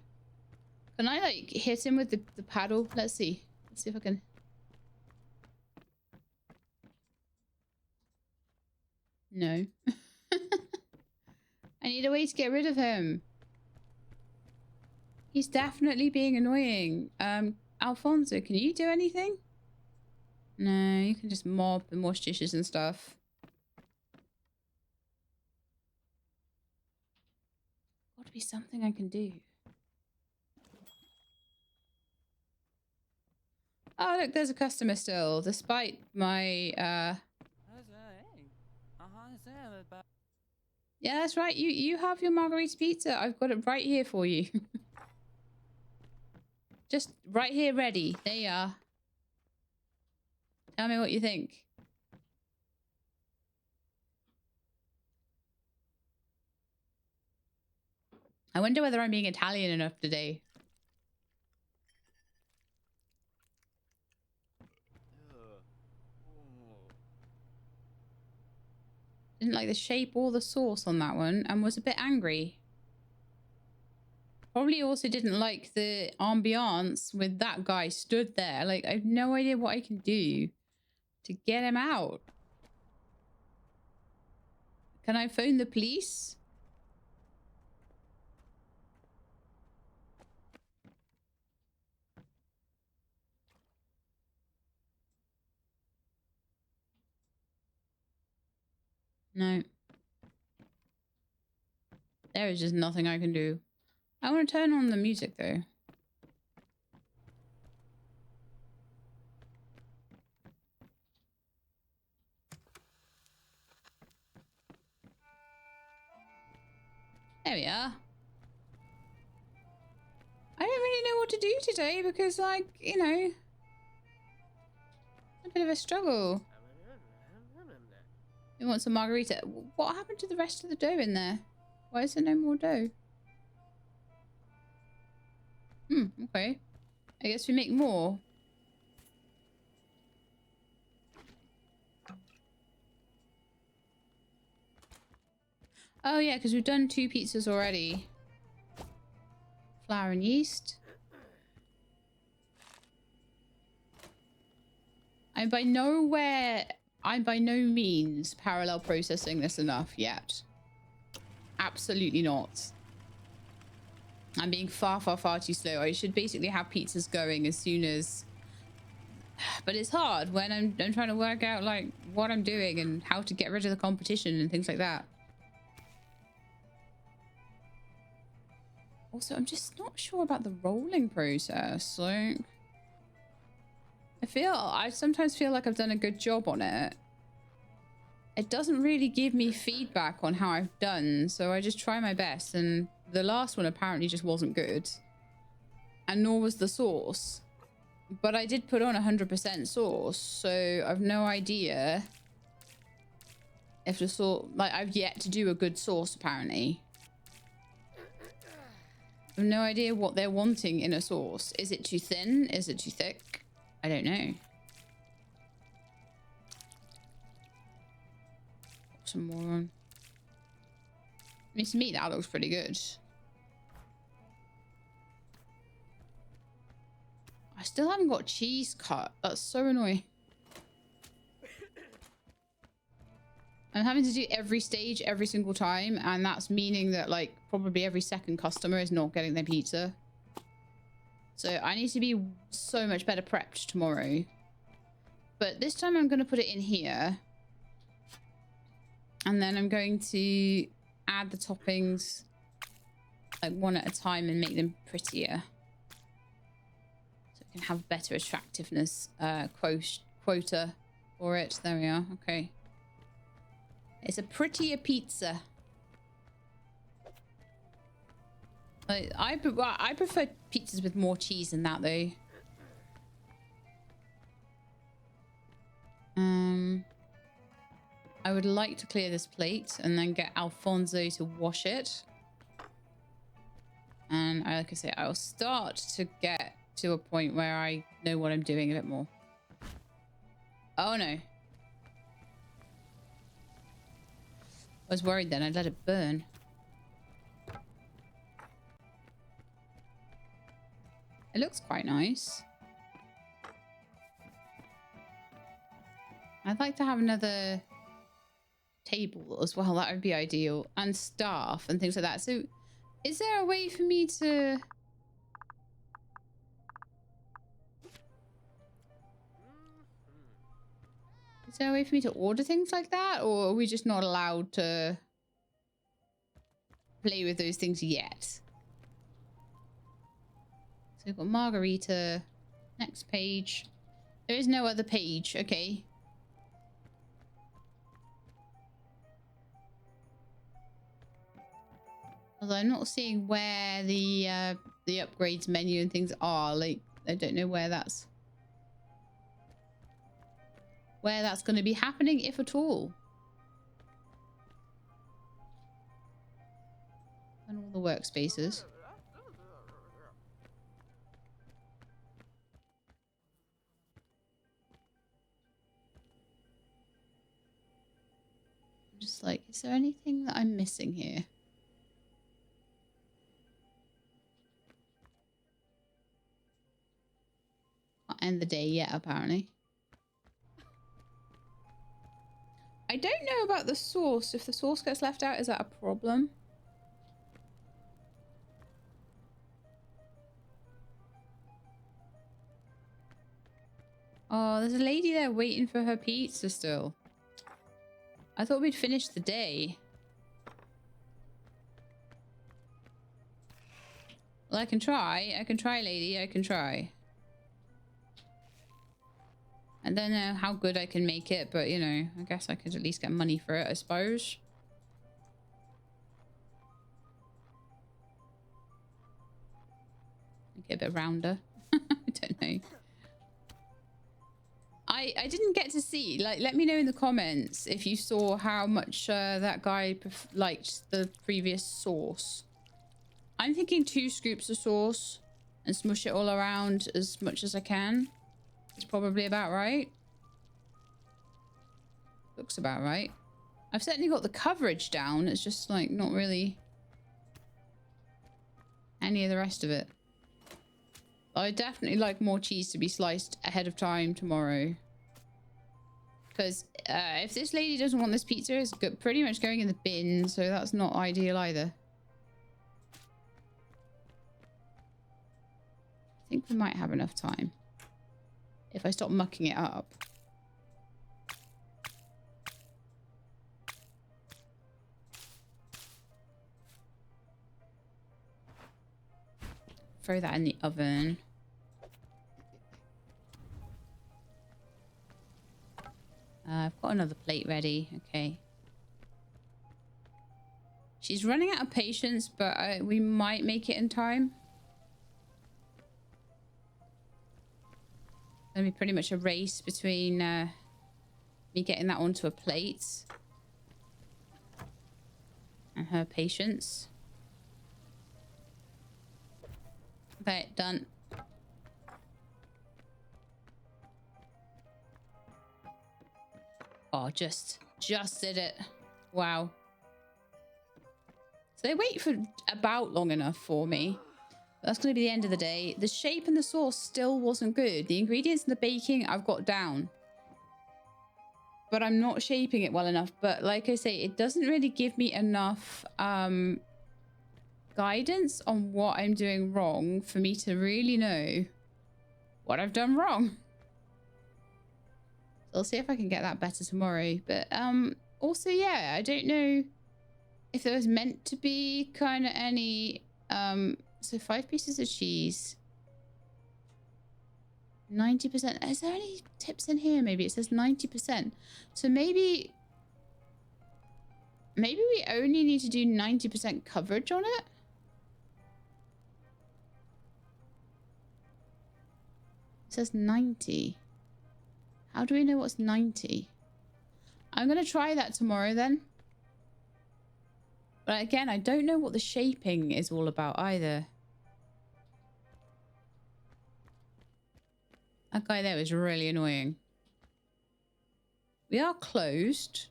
Can I, like, hit him with the paddle? Let's see. Let's see if I can... No. I need a way to get rid of him. He's definitely being annoying. Alfonso, can you do anything? No, you can just mop and wash dishes and stuff. Got to be something I can do. Oh, look, there's a customer still, despite my, Yeah, that's right. You have your margarita pizza. I've got it right here for you. Just right here ready. There you are. Tell me what you think. I wonder whether I'm being Italian enough today. Didn't like the shape or the sauce on that one and was a bit angry. Probably also didn't like the ambiance with that guy stood there. Like, I have no idea what I can do to get him out. Can I phone the police? No. There is just nothing I can do. I want to turn on the music though. There we are. I don't really know what to do today because, like, you know, a bit of a struggle. We want some margarita. What happened to the rest of the dough in there? Why is there no more dough? Okay. I guess we make more. Oh yeah, because we've done 2 pizzas already. Flour and yeast. I'm by no means parallel processing this enough yet. Absolutely not. I'm being far, far, far too slow. I should basically have pizzas going as soon as... But it's hard when I'm trying to work out, like, what I'm doing and how to get rid of the competition and things like that. Also, I'm just not sure about the rolling process. Like, I sometimes feel like I've done a good job on it. It doesn't really give me feedback on how I've done, so I just try my best, and the last one apparently just wasn't good. And nor was the sauce. But I did put on 100% sauce, so I've no idea if the sauce... Like, I've yet to do a good sauce, apparently. I have no idea what they're wanting in a sauce. Is it too thin? Is it too thick? I don't know. Some more on. I mean, to me, that looks pretty good. I still haven't got cheese cut. That's so annoying. I'm having to do every stage every single time, and that's meaning that, like, probably every second customer is not getting their pizza. So I need to be so much better prepped tomorrow. But this time I'm going to put it in here. And then I'm going to add the toppings, like, one at a time and make them prettier. So it can have better attractiveness quota for it. There we are. Okay. It's a prettier pizza. I prefer pizzas with more cheese than that, though. I would like to clear this plate and then get Alfonso to wash it. And like I say, I'll start to get to a point where I know what I'm doing a bit more. Oh no. I was worried then I'd let it burn. It looks quite nice. I'd like to have another table as well. That would be ideal. And staff and things like that. So is there a way for me to... Is there a way for me to order things like that? Or are we just not allowed to play with those things yet? So we've got margarita. Next page. There is no other page. Okay. Although I'm not seeing where the upgrades menu and things are. Like, I don't know where that's going to be happening, if at all. And all the workspaces. I'm just like, is there anything that I'm missing here? Can't end the day yet, apparently. I don't know about the sauce. If the sauce gets left out, is that a problem? Oh, there's a lady there waiting for her pizza still. I thought we'd finished the day. Well, I can try. I can try, lady. I can try. I don't know how good I can make it, but, you know, I guess I could at least get money for it, I suppose. Make it a bit rounder. I don't know. I didn't get to see, like, let me know in the comments if you saw how much that guy liked the previous sauce. I'm thinking 2 scoops of sauce and smush it all around as much as I can. It's probably about right. Looks about right. I've certainly got the coverage down. It's just like not really any of the rest of it. I'd definitely like more cheese to be sliced ahead of time tomorrow. Because if this lady doesn't want this pizza, it's pretty much going in the bin. So that's not ideal either. I think we might have enough time. If I stop mucking it up. Throw that in the oven. I've got another plate ready. Okay. She's running out of patience, but we might make it in time. It's gonna be pretty much a race between me getting that onto a plate and her patience. Okay, done. Oh, just did it. Wow. So they wait for about long enough for me. That's going to be the end of the day. The shape and the sauce still wasn't good. The ingredients and the baking I've got down. But I'm not shaping it well enough. But like I say, it doesn't really give me enough guidance on what I'm doing wrong for me to really know what I've done wrong. So I'll see if I can get that better tomorrow. But also, yeah, I don't know if there was meant to be kind of any... So 5 pieces of cheese. 90%. Is there any tips in here? Maybe it says 90%. So maybe we only need to do 90% coverage on it. It says 90. How do we know what's 90? I'm going to try that tomorrow then. But again, I don't know what the shaping is all about either. That guy there was really annoying. We are closed.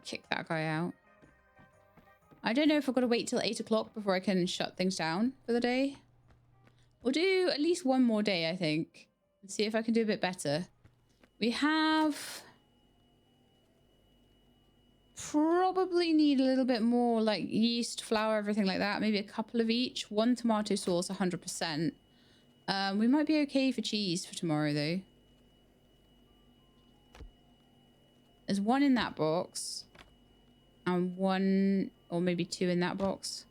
Kick that guy out. I don't know if I've got to wait till 8 o'clock before I can shut things down for the day. We'll do at least one more day, I think. And see if I can do a bit better. We have... probably need a little bit more like yeast, flour, everything like that. Maybe a couple of each. 1 tomato sauce, 100%. We might be okay for cheese for tomorrow, though. There's 1 in that box. And 1 or maybe 2 in that box.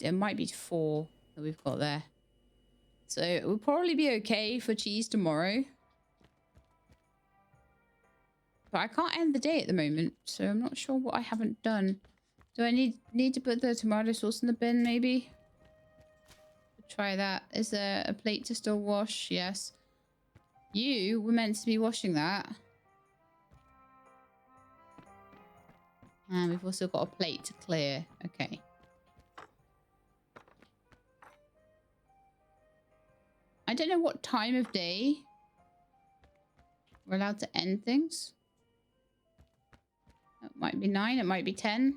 It might be 4 that we've got there. So we'll probably be okay for cheese tomorrow. But I can't end the day at the moment, so I'm not sure what I haven't done. Do I need to put the tomato sauce in the bin, maybe? Try that. Is there a plate to still wash? Yes. You were meant to be washing that. And we've also got a plate to clear. Okay. I don't know what time of day we're allowed to end things. It might be 9, it might be 10.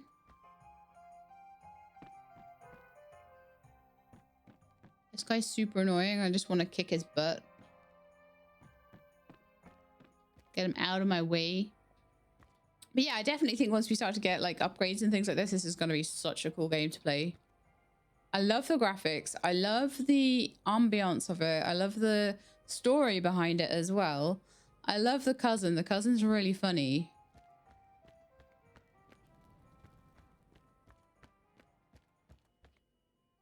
This guy's super annoying. I just want to kick his butt. Get him out of my way. But yeah, I definitely think once we start to get like upgrades and things like this is going to be such a cool game to play. I love the graphics. I love the ambiance of it. I love the story behind it as well. I love the cousin. The cousin's really funny.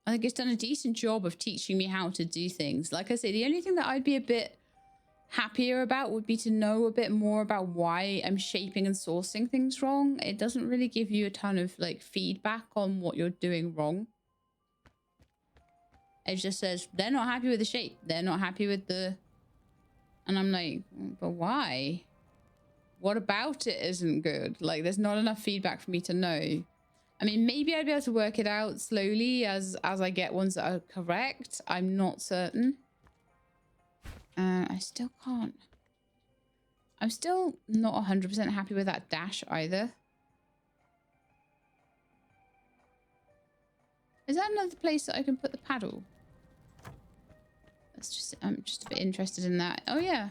I think it's done a decent job of teaching me how to do things. Like I say, the only thing that I'd be a bit happier about would be to know a bit more about why I'm shaping and sourcing things wrong. It doesn't really give you a ton of like feedback on what you're doing wrong. It just says they're not happy with the shape. They're not happy with the... And I'm like, but why? What about it isn't good? Like, there's not enough feedback for me to know. I mean, maybe I'd be able to work it out slowly as I get ones that are correct. I'm not certain. I still can't. I'm still not 100% happy with that dash either. Is that another place that I can put the paddle? That's just, I'm just a bit interested in that. Oh yeah.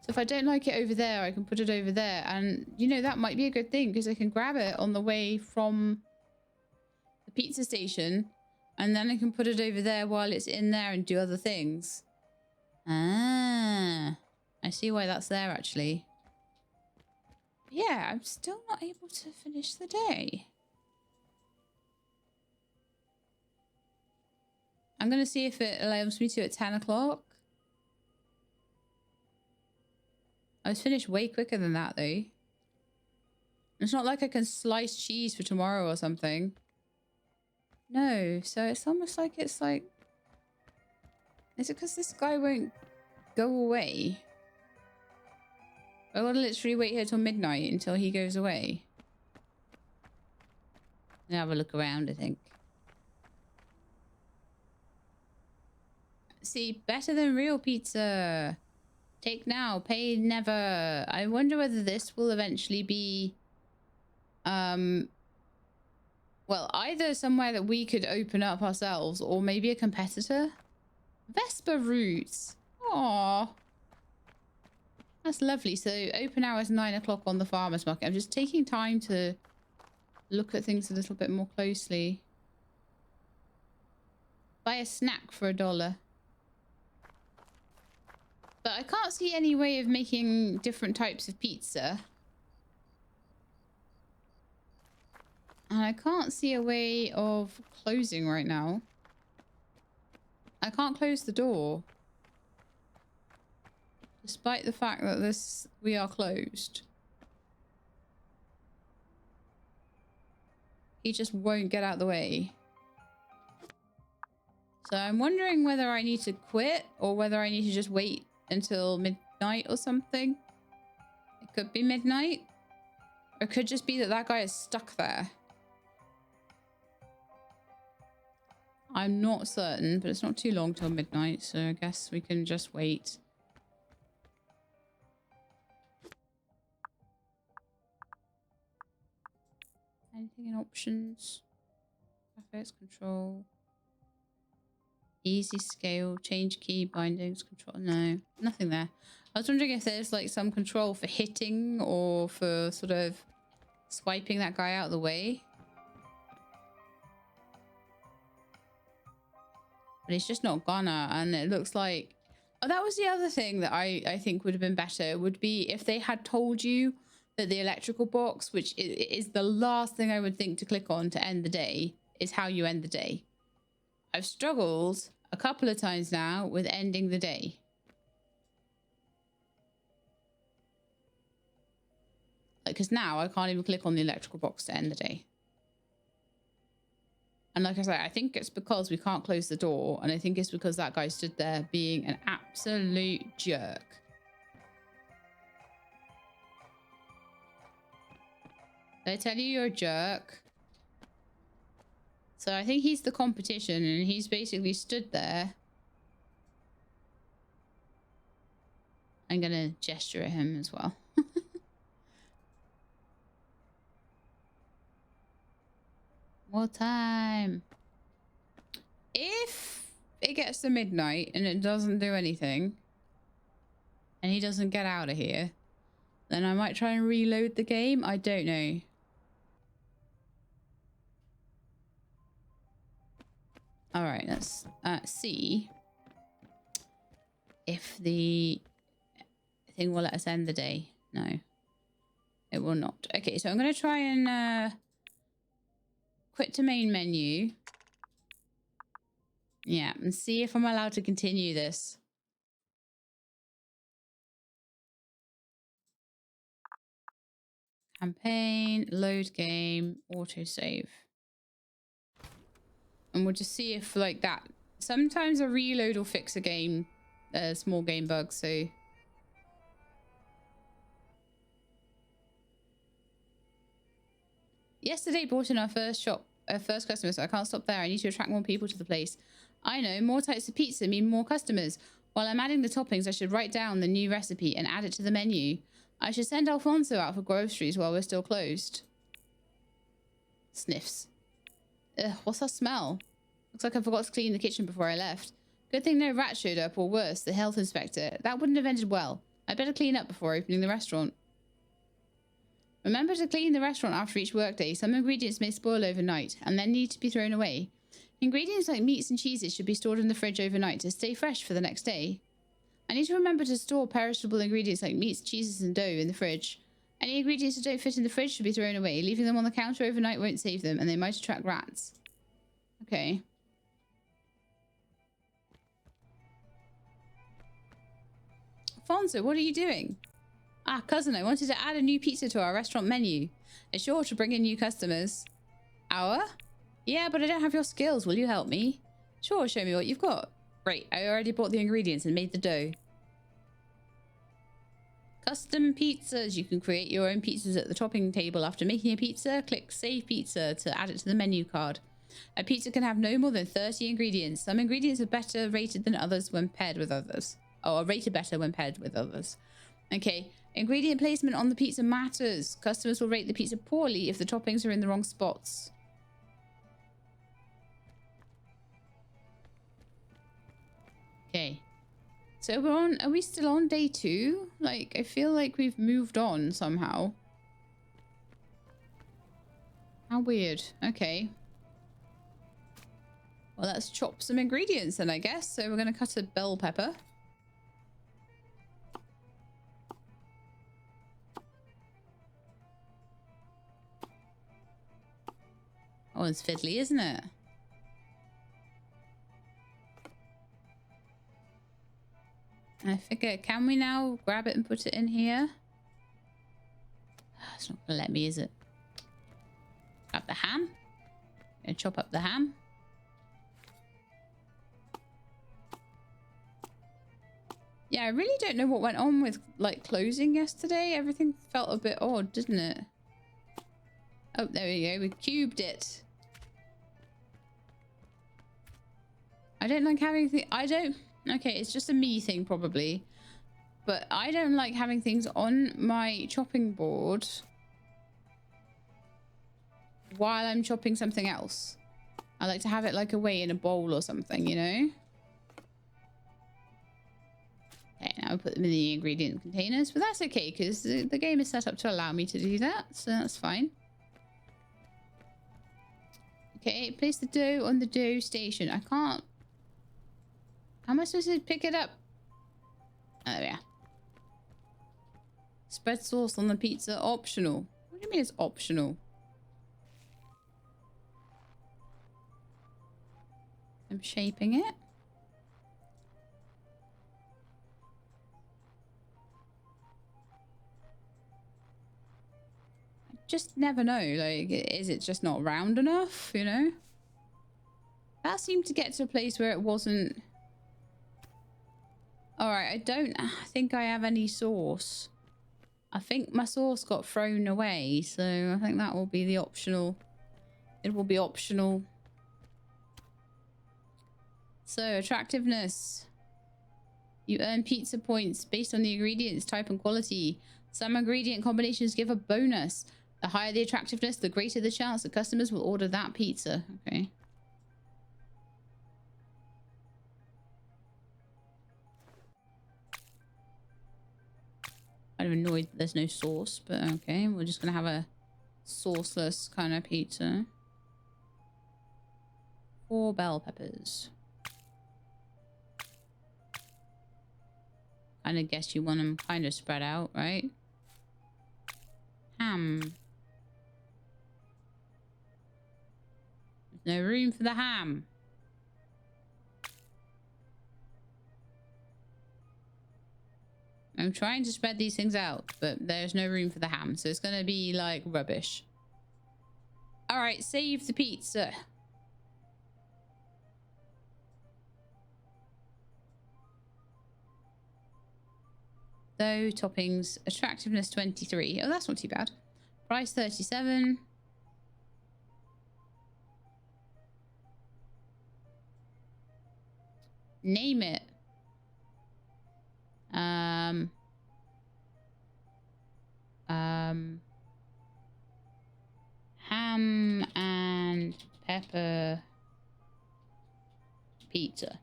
So if I don't like it over there, I can put it over there. And you know, that might be a good thing because I can grab it on the way from the pizza station. And then I can put it over there while it's in there and do other things. Ah, I see why that's there actually. Yeah, I'm still not able to finish the day. I'm going to see if it allows me to at 10 o'clock. I was finished way quicker than that though. It's not like I can slice cheese for tomorrow or something. No, so it's almost like it's like... Is it because this guy won't go away? I gotta literally wait here till midnight until he goes away. And have a look around, I think. See, better than real pizza. Take now, pay never. I wonder whether this will eventually be... Well, either somewhere that we could open up ourselves or maybe a competitor. Vespa routes. Aww. That's lovely. So open hours 9 o'clock on the farmer's market. I'm just taking time to look at things a little bit more closely. Buy a snack for $1. But I can't see any way of making different types of pizza. And I can't see a way of closing right now. I can't close the door. Despite the fact that we are closed. He just won't get out the way. So I'm wondering whether I need to quit or whether I need to just wait until midnight or something. It could be midnight. Or it could just be that guy is stuck there. I'm not certain, but it's not too long till midnight, so I guess we can just wait. Anything in options? Graphics, control. Easy scale, change key, bindings, control. No, nothing there. I was wondering if there's like some control for hitting or for sort of swiping that guy out of the way. But it's just not gonna, and it looks like... Oh, that was the other thing that I think would have been better, would be if they had told you that the electrical box, which is the last thing I would think to click on to end the day, is how you end the day. I've struggled a couple of times now with ending the day. Because now I can't even click on the electrical box to end the day. And like I said, I think it's because we can't close the door. And I think it's because that guy stood there being an absolute jerk. Did I tell you you're a jerk? So I think he's the competition and he's basically stood there. I'm going to gesture at him as well. More time. If it gets to midnight and it doesn't do anything and he doesn't get out of here, then I might try and reload the game. I don't know. All right, let's see if the thing will let us end the day. No, it will not. Okay, so I'm going to try and quit to main menu. Yeah, and see if I'm allowed to continue this. Campaign, load game, autosave. And we'll just see if like that. Sometimes a reload will fix a game, a small game bug, so. Yesterday brought in our first customer, so I can't stop there. I need to attract more people to the place. I know, more types of pizza mean more customers. While I'm adding the toppings, I should write down the new recipe and add it to the menu. I should send Alfonso out for groceries while we're still closed. Sniffs. Ugh, what's that smell? Looks like I forgot to clean the kitchen before I left. Good thing no rat showed up, or worse, the health inspector. That wouldn't have ended well. I'd better clean up before opening the restaurant. Remember to clean the restaurant after each workday. Some ingredients may spoil overnight and then need to be thrown away. Ingredients like meats and cheeses should be stored in the fridge overnight to stay fresh for the next day. I need to remember to store perishable ingredients like meats, cheeses, and dough in the fridge. Any ingredients that don't fit in the fridge should be thrown away. Leaving them on the counter overnight won't save them, and they might attract rats. Okay. Alfonso, what are you doing? Ah, cousin, I wanted to add a new pizza to our restaurant menu. It's sure to bring in new customers. Our? Yeah, but I don't have your skills. Will you help me? Sure, show me what you've got. Great, I already bought the ingredients and made the dough. Custom pizzas. You can create your own pizzas at the topping table. After making a pizza, click Save Pizza to add it to the menu card. A pizza can have no more than 30 ingredients. Some ingredients are better rated than others when paired with others. Oh, are rated better when paired with others. Okay. Ingredient placement on the pizza matters. Customers will rate the pizza poorly if the toppings are in the wrong spots. Okay. So we're on, are we still on day 2? Like, I feel like we've moved on somehow. How weird. Okay. Well, let's chop some ingredients then, I guess. So we're going to cut a bell pepper. Oh, it's fiddly, isn't it? I figure, can we now grab it and put it in here? It's not going to let me, is it? Grab the ham. Gonna chop up the ham. Yeah, I really don't know what went on with, like, closing yesterday. Everything felt a bit odd, didn't it? Oh, there we go. We cubed it. I don't like having I don't... Okay, it's just a me thing, probably. But I don't like having things on my chopping board while I'm chopping something else. I like to have it, like, away in a bowl or something, you know? Okay, now we put them in the ingredient containers. But that's okay, because the game is set up to allow me to do that. So that's fine. Okay, place the dough on the dough station. I can't... How am I supposed to pick it up? Oh, there we are. Spread sauce on the pizza. Optional. What do you mean it's optional? I'm shaping it. I just never know. Like, is it just not round enough? You know? That seemed to get to a place where it wasn't... Alright, I don't think I have any sauce. I think my sauce got thrown away, so I think that will be the optional. It will be optional. So, attractiveness. You earn pizza points based on the ingredients, type and quality. Some ingredient combinations give a bonus. The higher the attractiveness, the greater the chance that customers will order that pizza. Okay. I'm annoyed that there's no sauce, but okay. We're just going to have a sauceless kind of pizza. 4 bell peppers. kind of guess you want them kind of spread out, right? Ham. There's no room for the ham. I'm trying to spread these things out, but there's no room for the ham. So it's going to be like rubbish. All right, save the pizza. Though toppings, attractiveness 23. Oh, that's not too bad. Price 37. Name it. Ham and pepper pizza.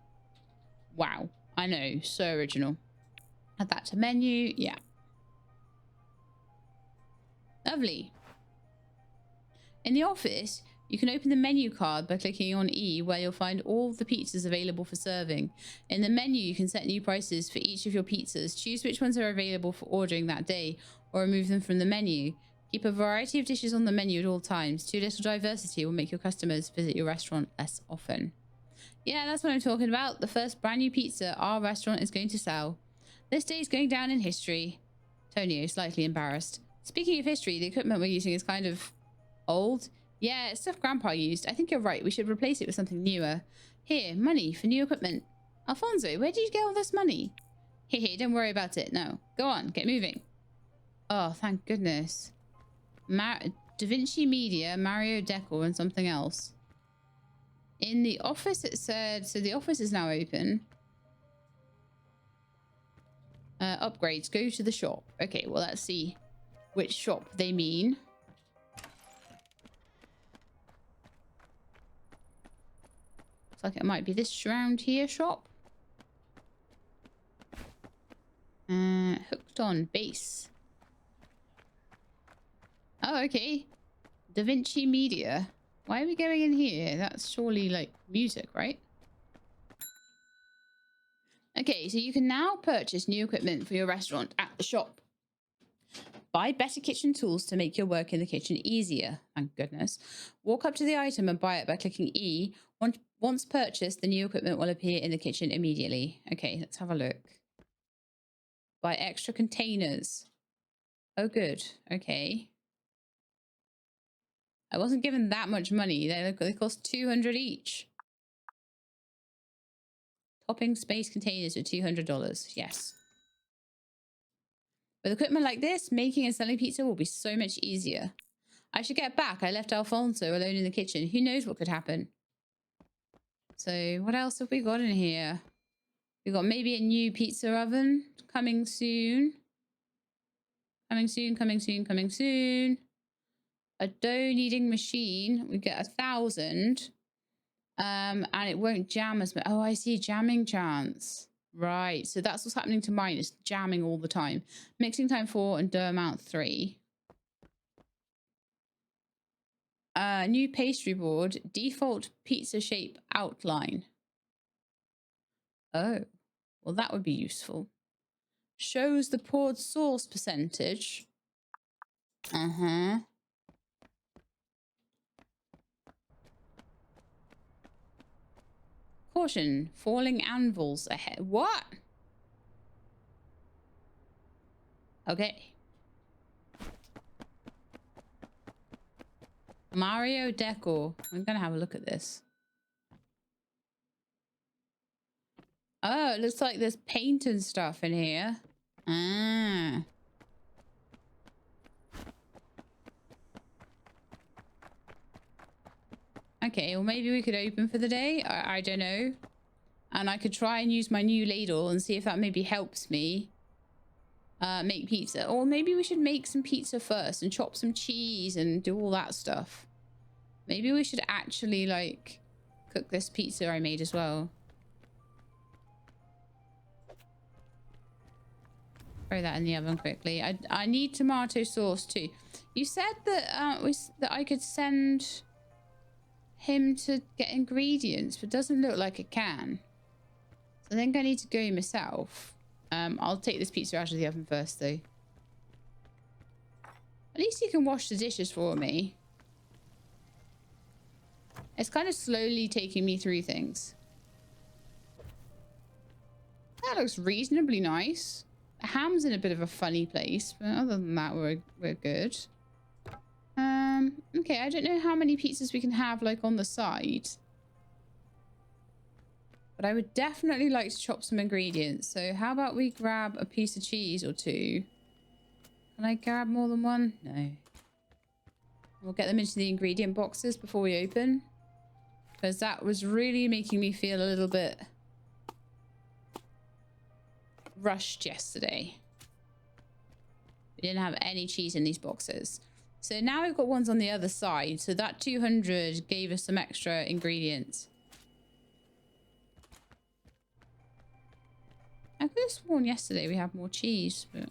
Wow, I know, so original. Add that to menu. Yeah, lovely. In the office, you can open the menu card by clicking on E, where you'll find all the pizzas available for serving. In the menu, you can set new prices for each of your pizzas, choose which ones are available for ordering that day, or remove them from the menu. Keep a variety of dishes on the menu at all times. Too little diversity will make your customers visit your restaurant less often. Yeah, that's what I'm talking about. The first brand new pizza our restaurant is going to sell. This day is going down in history. Tonio, slightly embarrassed. Speaking of history, the equipment we're using is kind of old. Yeah, it's stuff Grandpa used. I think you're right. We should replace it with something newer. Here, money for new equipment. Alfonso, where did you get all this money? Hey, don't worry about it. No. Go on, get moving. Oh, thank goodness. Da Vinci Media, Mario Decor, and something else. In the office, it said... So the office is now open. Upgrades. Go to the shop. Okay, well, let's see which shop they mean. Looks like it might be this round here shop. Hooked on base. Oh, okay. Da Vinci Media. Why are we going in here? That's surely like music, right? Okay, so you can now purchase new equipment for your restaurant at the shop. Buy better kitchen tools to make your work in the kitchen easier. Thank goodness. Walk up to the item and buy it by clicking E. Once purchased, the new equipment will appear in the kitchen immediately. Okay, let's have a look. Buy extra containers. Oh, good. Okay. I wasn't given that much money. They cost 200 each. Topping space containers are $200. Yes. With equipment like this, making and selling pizza will be so much easier. I should get back. I left Alfonso alone in the kitchen. Who knows what could happen? So what else have we got in here? We've got maybe a new pizza oven coming soon. Coming soon, coming soon, coming soon. A dough kneading machine. We get 1,000. And it won't jam as much. Oh, I see. Jamming chance. Right. So that's what's happening to mine. It's jamming all the time. Mixing time 4 and dough amount 3. New pastry board. Default pizza shape outline. Oh. Well, that would be useful. Shows the poured sauce percentage. Uh-huh. Caution, falling anvils ahead. What? Okay. Mario Decor. I'm gonna have a look at this. Oh, it looks like there's paint and stuff in here. Ah. Okay, well maybe we could open for the day. I don't know. And I could try and use my new ladle and see if that maybe helps me make pizza. Or maybe we should make some pizza first and chop some cheese and do all that stuff. Maybe we should actually like cook this pizza I made as well. Throw that in the oven quickly. I need tomato sauce too. You said that that I could send him to get ingredients, but it doesn't look like it can. So I think I need to go myself. I'll take this pizza out of the oven first, though. At least you can wash the dishes for me. It's kind of slowly taking me through things. That looks reasonably nice. The ham's in a bit of a funny place, but other than that, we're good. Okay, I don't know how many pizzas we can have, like, on the side. But I would definitely like to chop some ingredients. So how about we grab a piece of cheese or two? Can I grab more than one? No. We'll get them into the ingredient boxes before we open. Because that was really making me feel a little bit rushed yesterday. We didn't have any cheese in these boxes. So now we've got ones on the other side. So that 200 gave us some extra ingredients. I could have sworn yesterday we had more cheese, but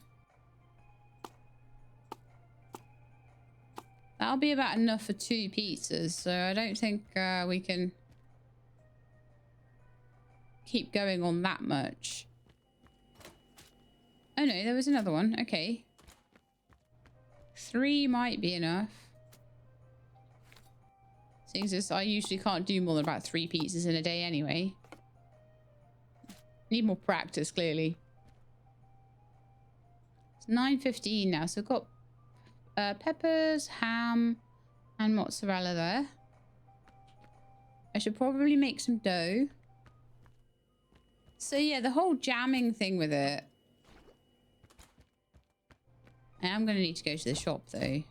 that'll be about enough for 2 pizzas. So I don't think we can keep going on that much. Oh no, there was another one. Okay. 3 might be enough. Seeing as I usually can't do more than about 3 pizzas in a day anyway. Need more practice, clearly. It's 9:15 now, so we've got peppers, ham, and mozzarella there. I should probably make some dough. So yeah, the whole jamming thing with it. I am going to need to go to the shop, though.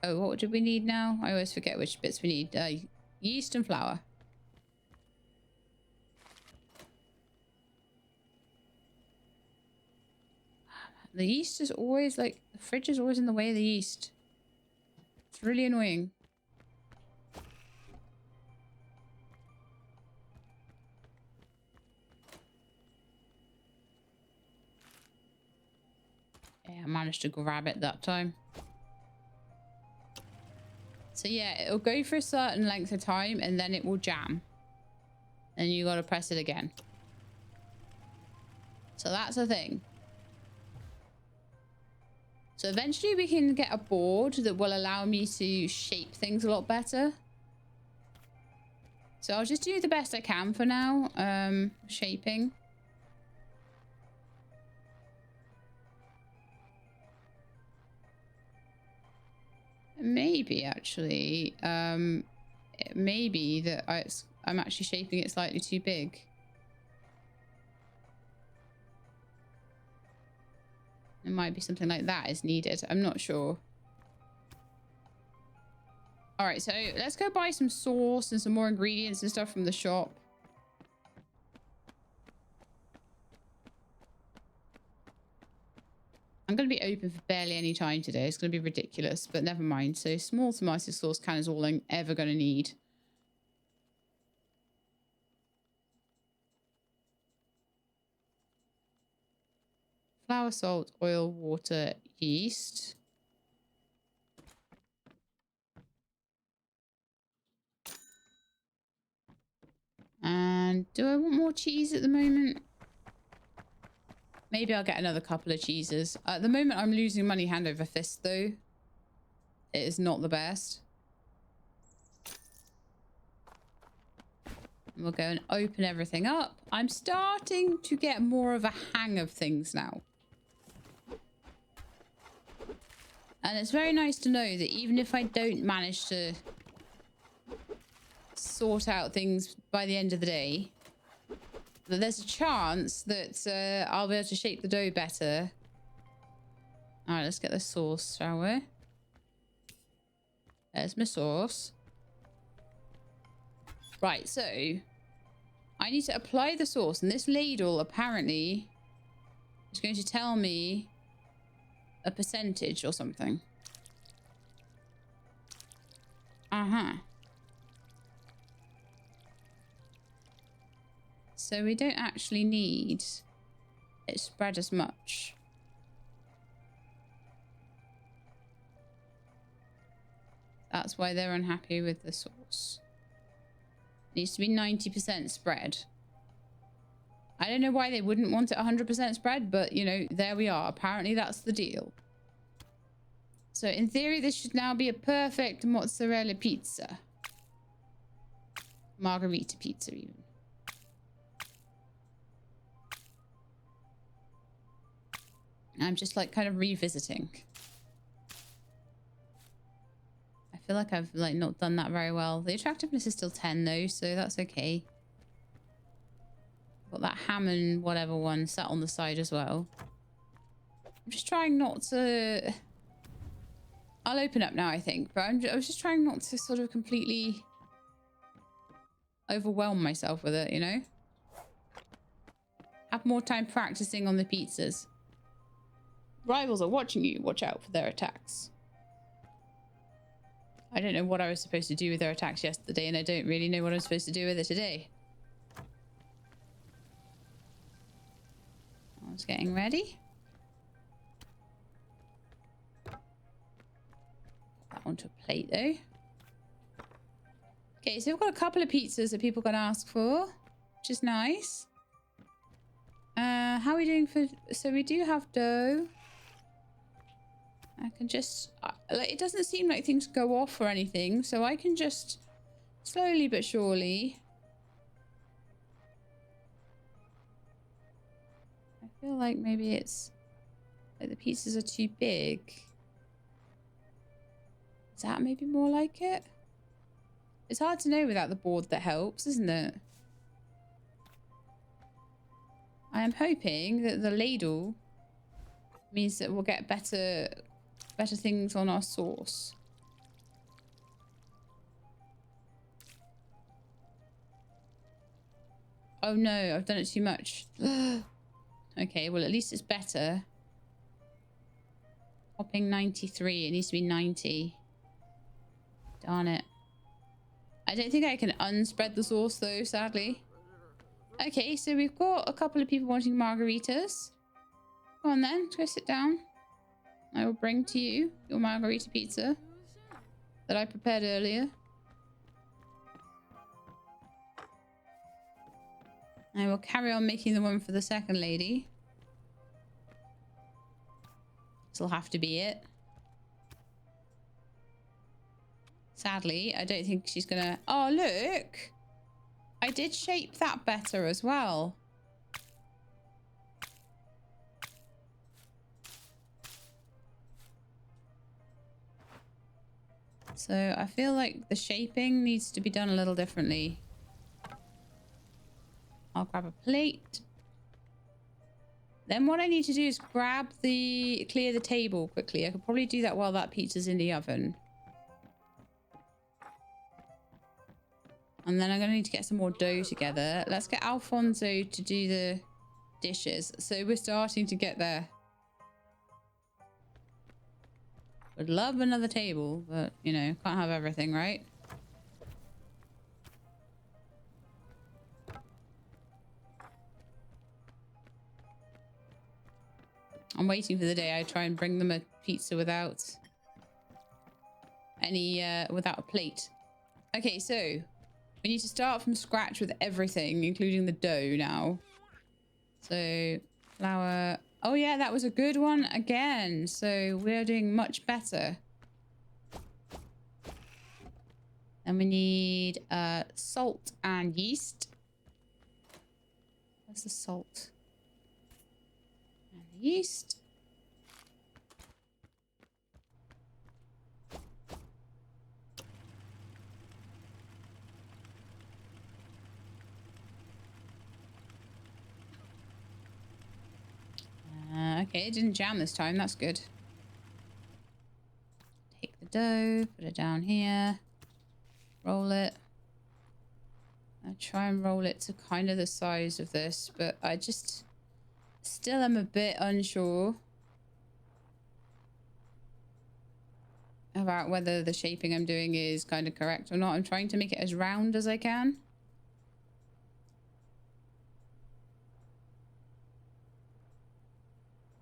Oh, what did we need now? I always forget which bits we need. Yeast and flour. The yeast is always, like, the fridge is always in the way of the yeast. It's really annoying. Yeah, I managed to grab it that time. So yeah, it'll go for a certain length of time and then it will jam. And you got to press it again. So that's the thing. So eventually we can get a board that will allow me to shape things a lot better. So I'll just do the best I can for now. Shaping. Maybe actually, it may be that I'm actually shaping it slightly too big. It might be something like that is needed. I'm not sure. All right, so let's go buy some sauce and some more ingredients and stuff from the shop. I'm going to be open for barely any time today. It's going to be ridiculous, but never mind. So small tomato sauce can is all I'm ever going to need. Flour, salt, oil, water, yeast. And do I want more cheese at the moment? Maybe I'll get another couple of cheeses. At the moment, I'm losing money hand over fist, though. It is not the best. We'll go and open everything up. I'm starting to get more of a hang of things now. And it's very nice to know that even if I don't manage to sort out things by the end of the day, that there's a chance that I'll be able to shape the dough better. All right, let's get the sauce, shall we? There's my sauce. Right, so I need to apply the sauce, and this ladle apparently is going to tell me a percentage or something. So we don't actually need it spread as much. That's why they're unhappy with the sauce. It needs to be 90% spread. I don't know why they wouldn't want it 100% spread, but you know, there we are. Apparently that's the deal. So in theory, this should now be a perfect mozzarella pizza. Margarita pizza even. I'm just like kind of revisiting. I feel like I've like not done that very well. The attractiveness is still 10 though, so that's okay. Got that ham and whatever one sat on the side as well. I'm just trying not to... I'll open up now, I think. But I was just trying not to sort of completely overwhelm myself with it, you know? Have more time practicing on the pizzas. Rivals are watching you. Watch out for their attacks. I don't know what I was supposed to do with their attacks yesterday, and I don't really know what I'm supposed to do with it today. I was getting ready. Put that onto a plate, though. Okay, so we've got a couple of pizzas that people can ask for, which is nice. How are we doing for... So we do have dough. I can just... like, it doesn't seem like things go off or anything, so I can just slowly but surely... I feel like maybe it's... like the pizzas are too big. Is that maybe more like it? It's hard to know without the board that helps, isn't it? I am hoping that the ladle means that we'll get better things on our sauce. Oh no, I've done it too much. Okay, well at least it's better. Topping 93, it needs to be 90. Darn it. I don't think I can unspread the sauce though, sadly. Okay, so we've got a couple of people wanting margaritas. Go on then, go sit down. I will bring to you your margarita pizza that I prepared earlier. I will carry on making the one for the second lady. This'll have to be it. Sadly, I don't think she's gonna... Oh, look! I did shape that better as well. So I feel like the shaping needs to be done a little differently. I'll grab a plate. Then what I need to do is clear the table quickly. I could probably do that while that pizza's in the oven. And then I'm going to need to get some more dough together. Let's get Alfonso to do the dishes. So we're starting to get there. Would love another table, but, you know, can't have everything, right? I'm waiting for the day I try and bring them a pizza without a plate. Okay, so we need to start from scratch with everything, including the dough now. So flour. Oh yeah, that was a good one again. So we're doing much better. And we need salt and yeast. Where's the salt? And the yeast. Okay, it didn't jam this time. That's good. Take the dough, put it down here. Roll it. I try and roll it to kind of the size of this, but I just still am a bit unsure about whether the shaping I'm doing is kind of correct or not. I'm trying to make it as round as I can.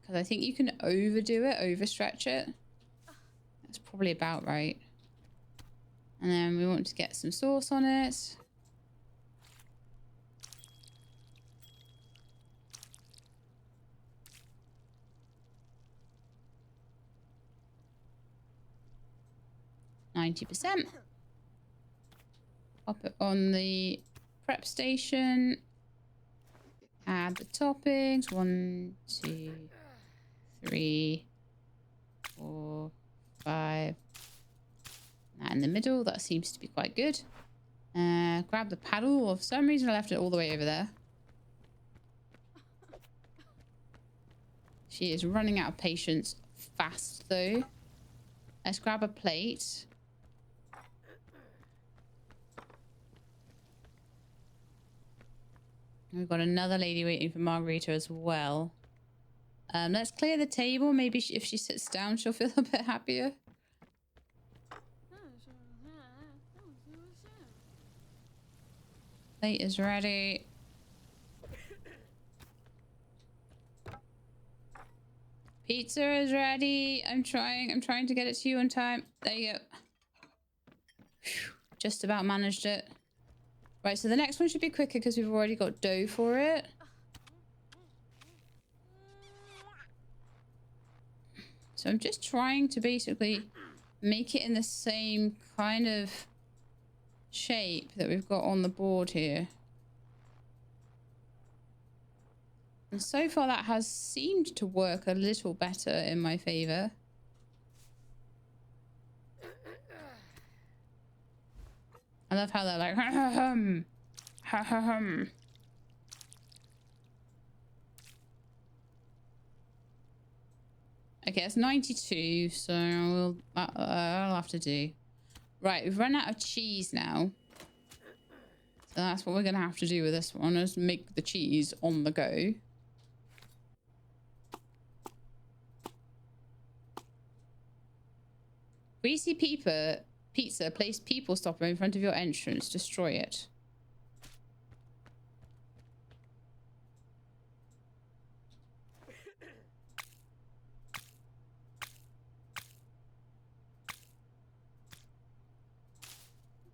Because I think you can overdo it, overstretch it. That's probably about right. And then we want to get some sauce on it. 90%. Pop it on the prep station. Add the toppings. 1, 2, 3, 4, 5. That in the middle. That seems to be quite good. Grab the paddle. For some reason, I left it all the way over there. She is running out of patience fast, though. Let's grab a plate. We've got another lady waiting for margarita as well. Let's clear the table. Maybe if she sits down, she'll feel a bit happier. Plate is ready. Pizza is ready. I'm trying to get it to you on time. There you go. Whew, just about managed it. Right, so the next one should be quicker because we've already got dough for it. So I'm just trying to basically make it in the same kind of shape that we've got on the board here. And so far that has seemed to work a little better in my favor. I love how they're like, ha ha hum, ha ha hum. Okay, it's 92, so I'll have to do. Right, we've run out of cheese now. So that's what we're going to have to do with this one, is make the cheese on the go. Greasy pizza, place people stopper in front of your entrance. Destroy it.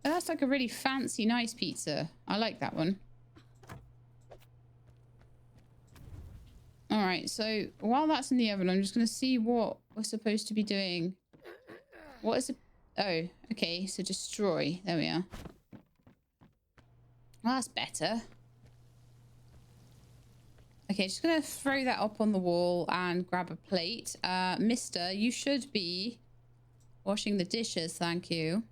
Oh, that's like a really fancy, nice pizza. I like that one. All right, so while that's in the oven, I'm just going to see what we're supposed to be doing. What is it? Oh, okay, so destroy. There we are. Well, that's better. Okay, just going to throw that up on the wall and grab a plate. Mister, you should be washing the dishes, thank you.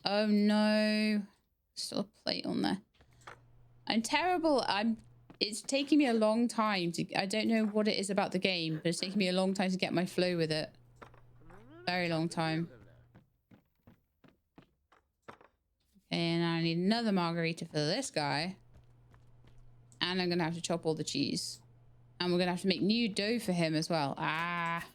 Oh no. Still a plate on there. I'm terrible. It's taking me a long time to... I don't know what it is about the game, but it's taking me a long time to get my flow with it. Very long time. Okay, and I need another margarita for this guy. And I'm going to have to chop all the cheese. And we're going to have to make new dough for him as well. Ah.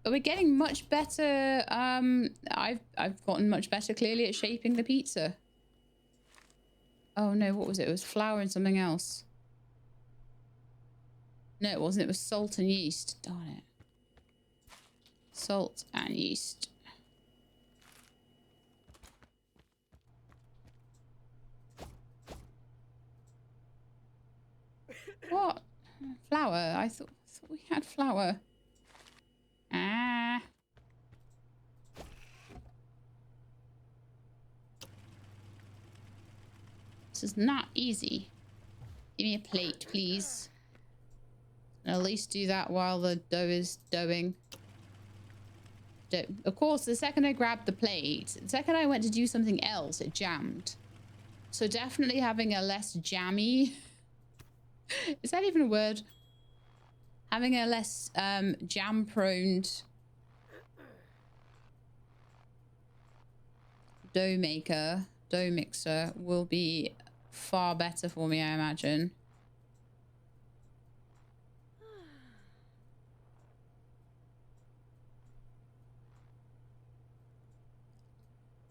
But we're getting much better. I've gotten much better clearly at shaping the pizza. Oh no, what was it? It was flour and something else. No, it wasn't. It was salt and yeast. Darn it. Salt and yeast. What? Flour? I thought we had flour. Ah. This is not easy. Give me a plate, please. And at least do that while the dough is doughing. Of course, the second I grabbed the plate, the second I went to do something else, it jammed. So definitely having a less jammy... Is that even a word? Having a less jam-prone dough mixer will be far better for me, I imagine.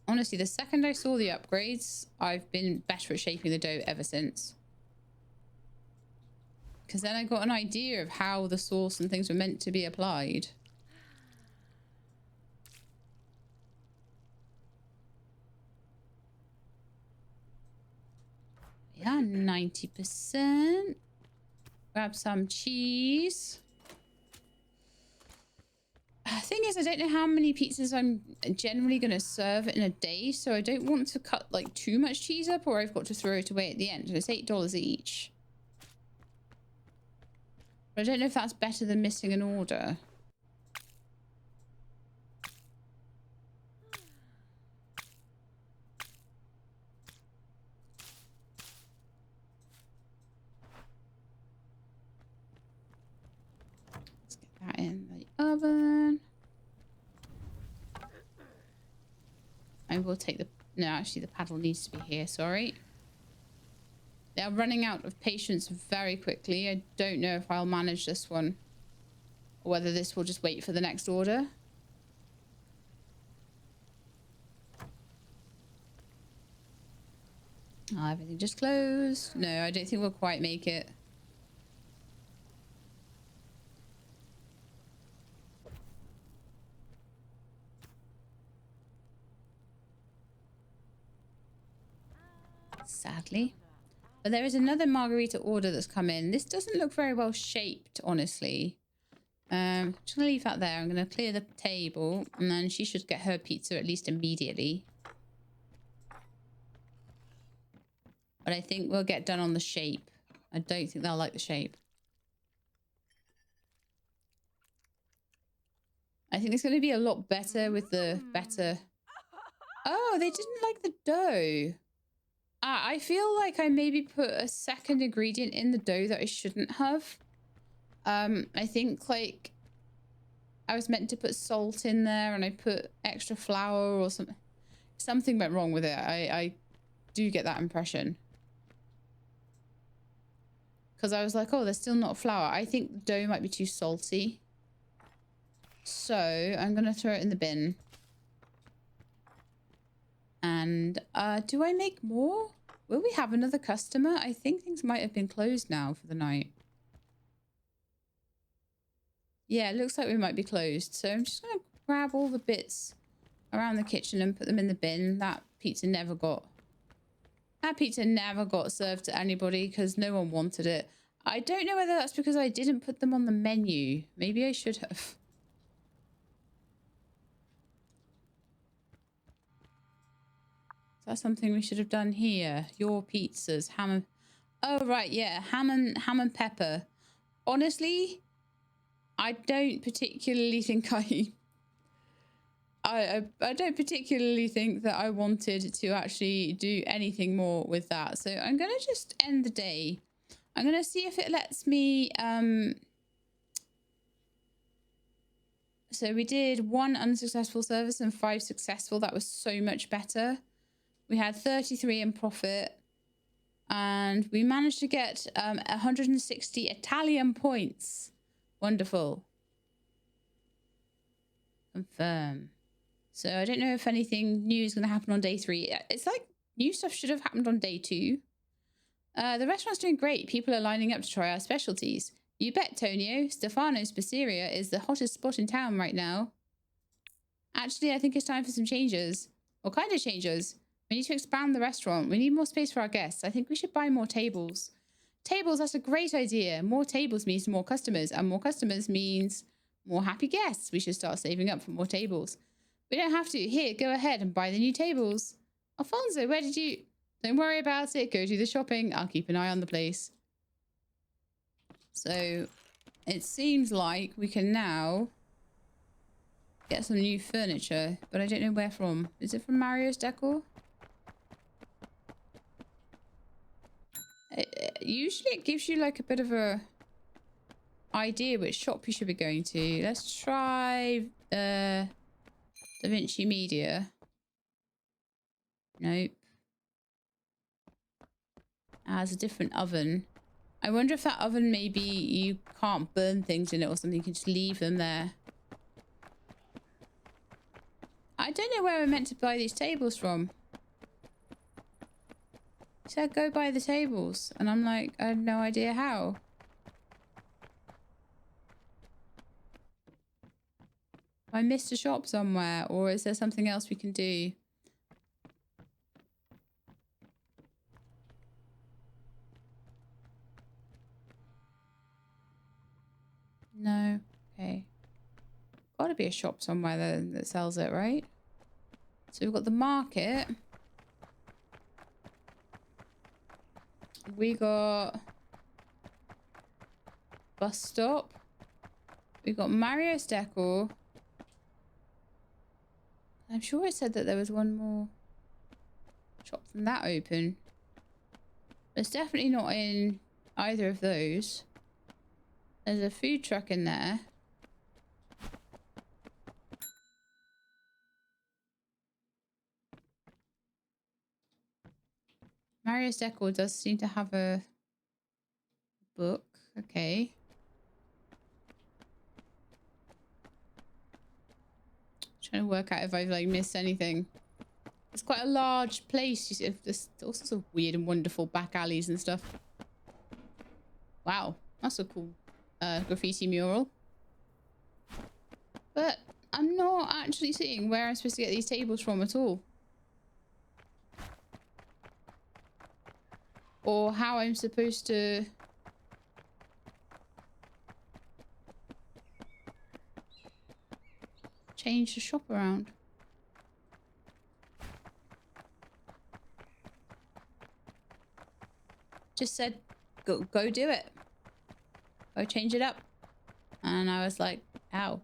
Honestly, the second I saw the upgrades, I've been better at shaping the dough ever since. Because then I got an idea of how the sauce and things were meant to be applied. 90%. Grab some cheese. Thing is, I don't know how many pizzas I'm generally going to serve in a day, so I don't want to cut like too much cheese up, or I've got to throw it away at the end. And it's $8 each. But I don't know if that's better than missing an order. Let's get that in the oven. I will take the... No, actually, the paddle needs to be here. Sorry. They are running out of patience very quickly. I don't know if I'll manage this one. Or whether this will just wait for the next order. Oh, everything just closed. No, I don't think we'll quite make it. Sadly. But there is another margarita order that's come in. This doesn't look very well shaped, honestly. Just gonna leave that there. I'm gonna clear the table, and then she should get her pizza at least immediately. But I think we'll get done on the shape. I don't think they'll like the shape. I think it's going to be a lot better with the better... Oh, they didn't like the dough. I feel like I maybe put a second ingredient in the dough that I shouldn't have. I think like I was meant to put salt in there and I put extra flour or something. Something went wrong with it. I do get that impression. Because I was like, oh, there's still not flour. I think the dough might be too salty. So I'm going to throw it in the bin. And do I make more? Will we have another customer? I think things might have been closed now for the night. Yeah, it looks like we might be closed. So I'm just going to grab all the bits around the kitchen and put them in the bin. That pizza never got served to anybody because no one wanted it. I don't know whether that's because I didn't put them on the menu. Maybe I should have. That's something we should have done here. Your pizzas, ham and... Oh, right, yeah. Ham and pepper. Honestly, I don't particularly think I don't particularly think that I wanted to actually do anything more with that. So I'm going to just end the day. I'm going to see if it lets me... So we did 1 unsuccessful service and 5 successful. That was so much better. We had 33 in profit. And we managed to get 160 Italian points. Wonderful. Confirm. So I don't know if anything new is going to happen on day 3. It's like new stuff should have happened on day 2. The restaurant's doing great. People are lining up to try our specialties. You bet, Tonio. Stefano's Pizzeria is the hottest spot in town right now. Actually, I think it's time for some changes. What kind of changes? We need to expand the restaurant. We need more space for our guests. I think we should buy more tables. Tables, that's a great idea. More tables means more customers, and more customers means more happy guests. We should start saving up for more tables. We don't have to. Here, go ahead and buy the new tables. Alfonso, where did you... Don't worry about it. Go do the shopping. I'll keep an eye on the place. So, it seems like we can now get some new furniture, but I don't know where from. Is it from Mario's Decor? Usually it gives you like a bit of a idea which shop you should be going to. Let's try Da Vinci Media. Nope. It has a different oven. I wonder if that oven, maybe you can't burn things in it or something. You can just leave them there. I don't know where we're meant to buy these tables from. He said go buy the tables. And I'm like, I have no idea how. I missed a shop somewhere, or is there something else we can do? No. Okay. Gotta be a shop somewhere that sells it, right? So we've got the market. We got bus stop. We got Mario's Decor. I'm sure it said that there was one more shop than that open. It's definitely not in either of those. There's a food truck in there. Mario's Decor does seem to have a book. Okay. Trying to work out if I've like missed anything. It's quite a large place. You see, there's all sorts of weird and wonderful back alleys and stuff. Wow, that's a cool graffiti mural. But I'm not actually seeing where I'm supposed to get these tables from at all. Or how I'm supposed to... change the shop around. Just said, go do it. Go change it up. And I was like, ow.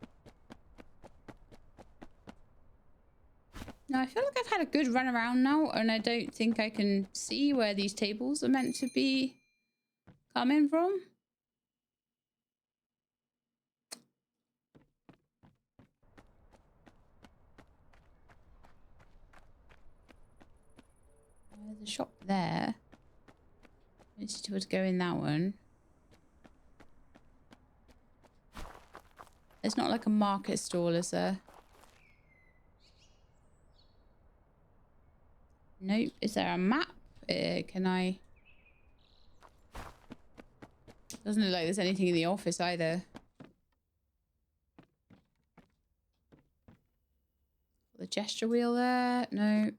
Now, I feel like I've had a good run around now, and I don't think I can see where these tables are meant to be coming from. There's a shop there. It's to go in that one. It's not like a market stall, is there? Nope. Is there a map? Can I... Doesn't look like there's anything in the office either. The gesture wheel there? No.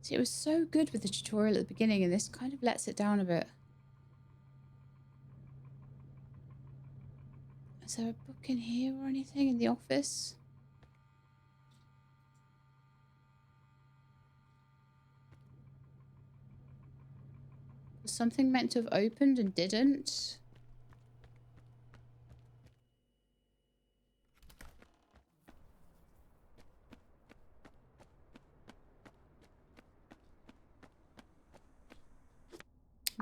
See, it was so good with the tutorial at the beginning, and this kind of lets it down a bit. Is there a book in here or anything in the office? Was something meant to have opened and didn't?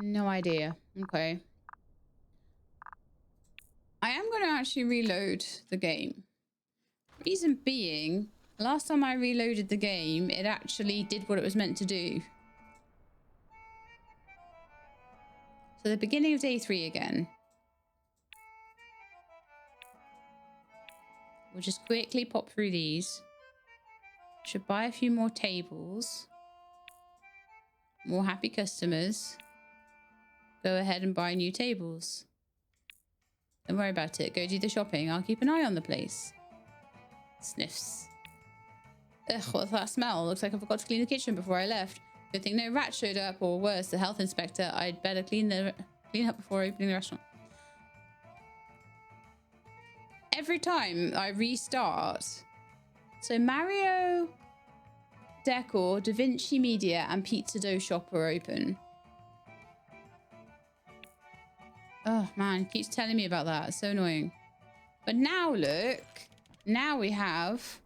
No idea. Okay. I am going to actually reload the game. Reason being, last time I reloaded the game, it actually did what it was meant to do. So the beginning of day 3 again. We'll just quickly pop through these. Should buy a few more tables. More happy customers. Go ahead and buy new tables. Don't worry about it. Go do the shopping. I'll keep an eye on the place. Sniffs. Ugh, what's that smell? Looks like I forgot to clean the kitchen before I left. Good thing no rat showed up, or worse, the health inspector. I'd better clean up before opening the restaurant. Every time I restart... So Mario Decor, Da Vinci Media, and Pizza Dough Shop are open. Oh man, it keeps telling me about that. It's so annoying. But now look, now we have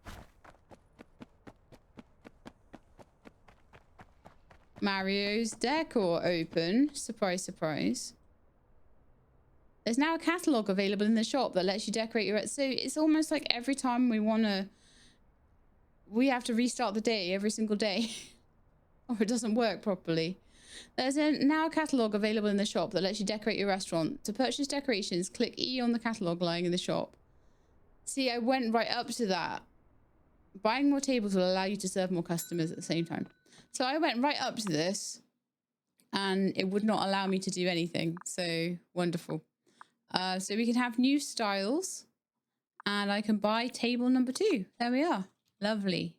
Mario's Decor open. Surprise, surprise. There's now a catalogue available in the shop that lets you decorate your... So it's almost like every time we have to restart the day every single day. Or it doesn't work properly. There's now a catalogue available in the shop that lets you decorate your restaurant. To purchase decorations, click E on the catalogue lying in the shop. See, I went right up to that. Buying more tables will allow you to serve more customers at the same time. So I went right up to this and it would not allow me to do anything. So wonderful. So we can have new styles, and I can buy table number 2. There we are. Lovely.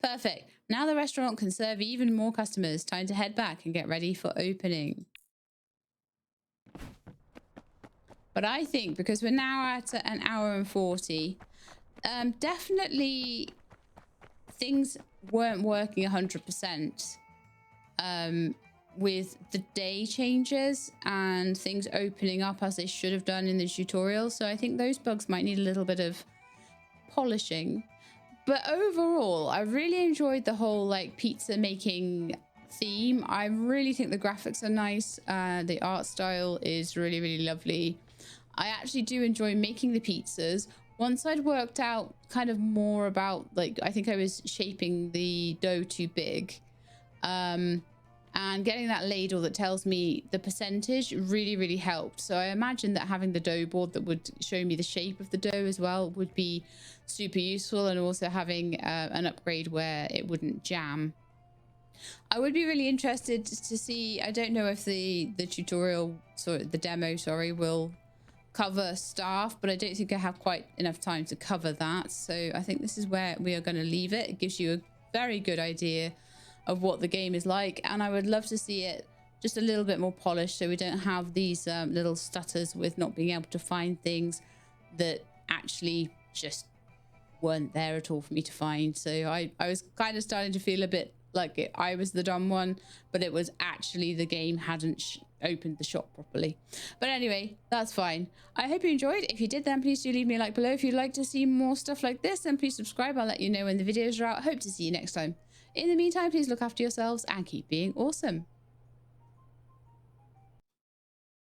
Perfect. Now the restaurant can serve even more customers. Time to head back and get ready for opening. But I think because we're now at an hour and 40, definitely things weren't working 100% with the day changes and things opening up as they should have done in the tutorial. So I think those bugs might need a little bit of polishing. But overall, I really enjoyed the whole like pizza making theme. I really think the graphics are nice. The art style is really, really lovely. I actually do enjoy making the pizzas. Once I'd worked out kind of more about, like, I think I was shaping the dough too big. And getting that ladle that tells me the percentage really, really helped. So I imagine that having the dough board that would show me the shape of the dough as well would be super useful, and also having an upgrade where it wouldn't jam. I would be really interested to see, I don't know if the tutorial, sorry, the demo, sorry, will cover staff, but I don't think I have quite enough time to cover that. So I think this is where we are going to leave it. It gives you a very good idea of what the game is like, and I would love to see it just a little bit more polished, so we don't have these little stutters with not being able to find things that actually just weren't there at all for me to find. So I was kind of starting to feel a bit like I was the dumb one, but it was actually the game hadn't opened the shop properly. But anyway, that's fine. I hope you enjoyed. If you did, then please do leave me a like below. If you'd like to see more stuff like this, then please subscribe. I'll let you know when the videos are out. Hope to see you next time. In the meantime, please look after yourselves and keep being awesome.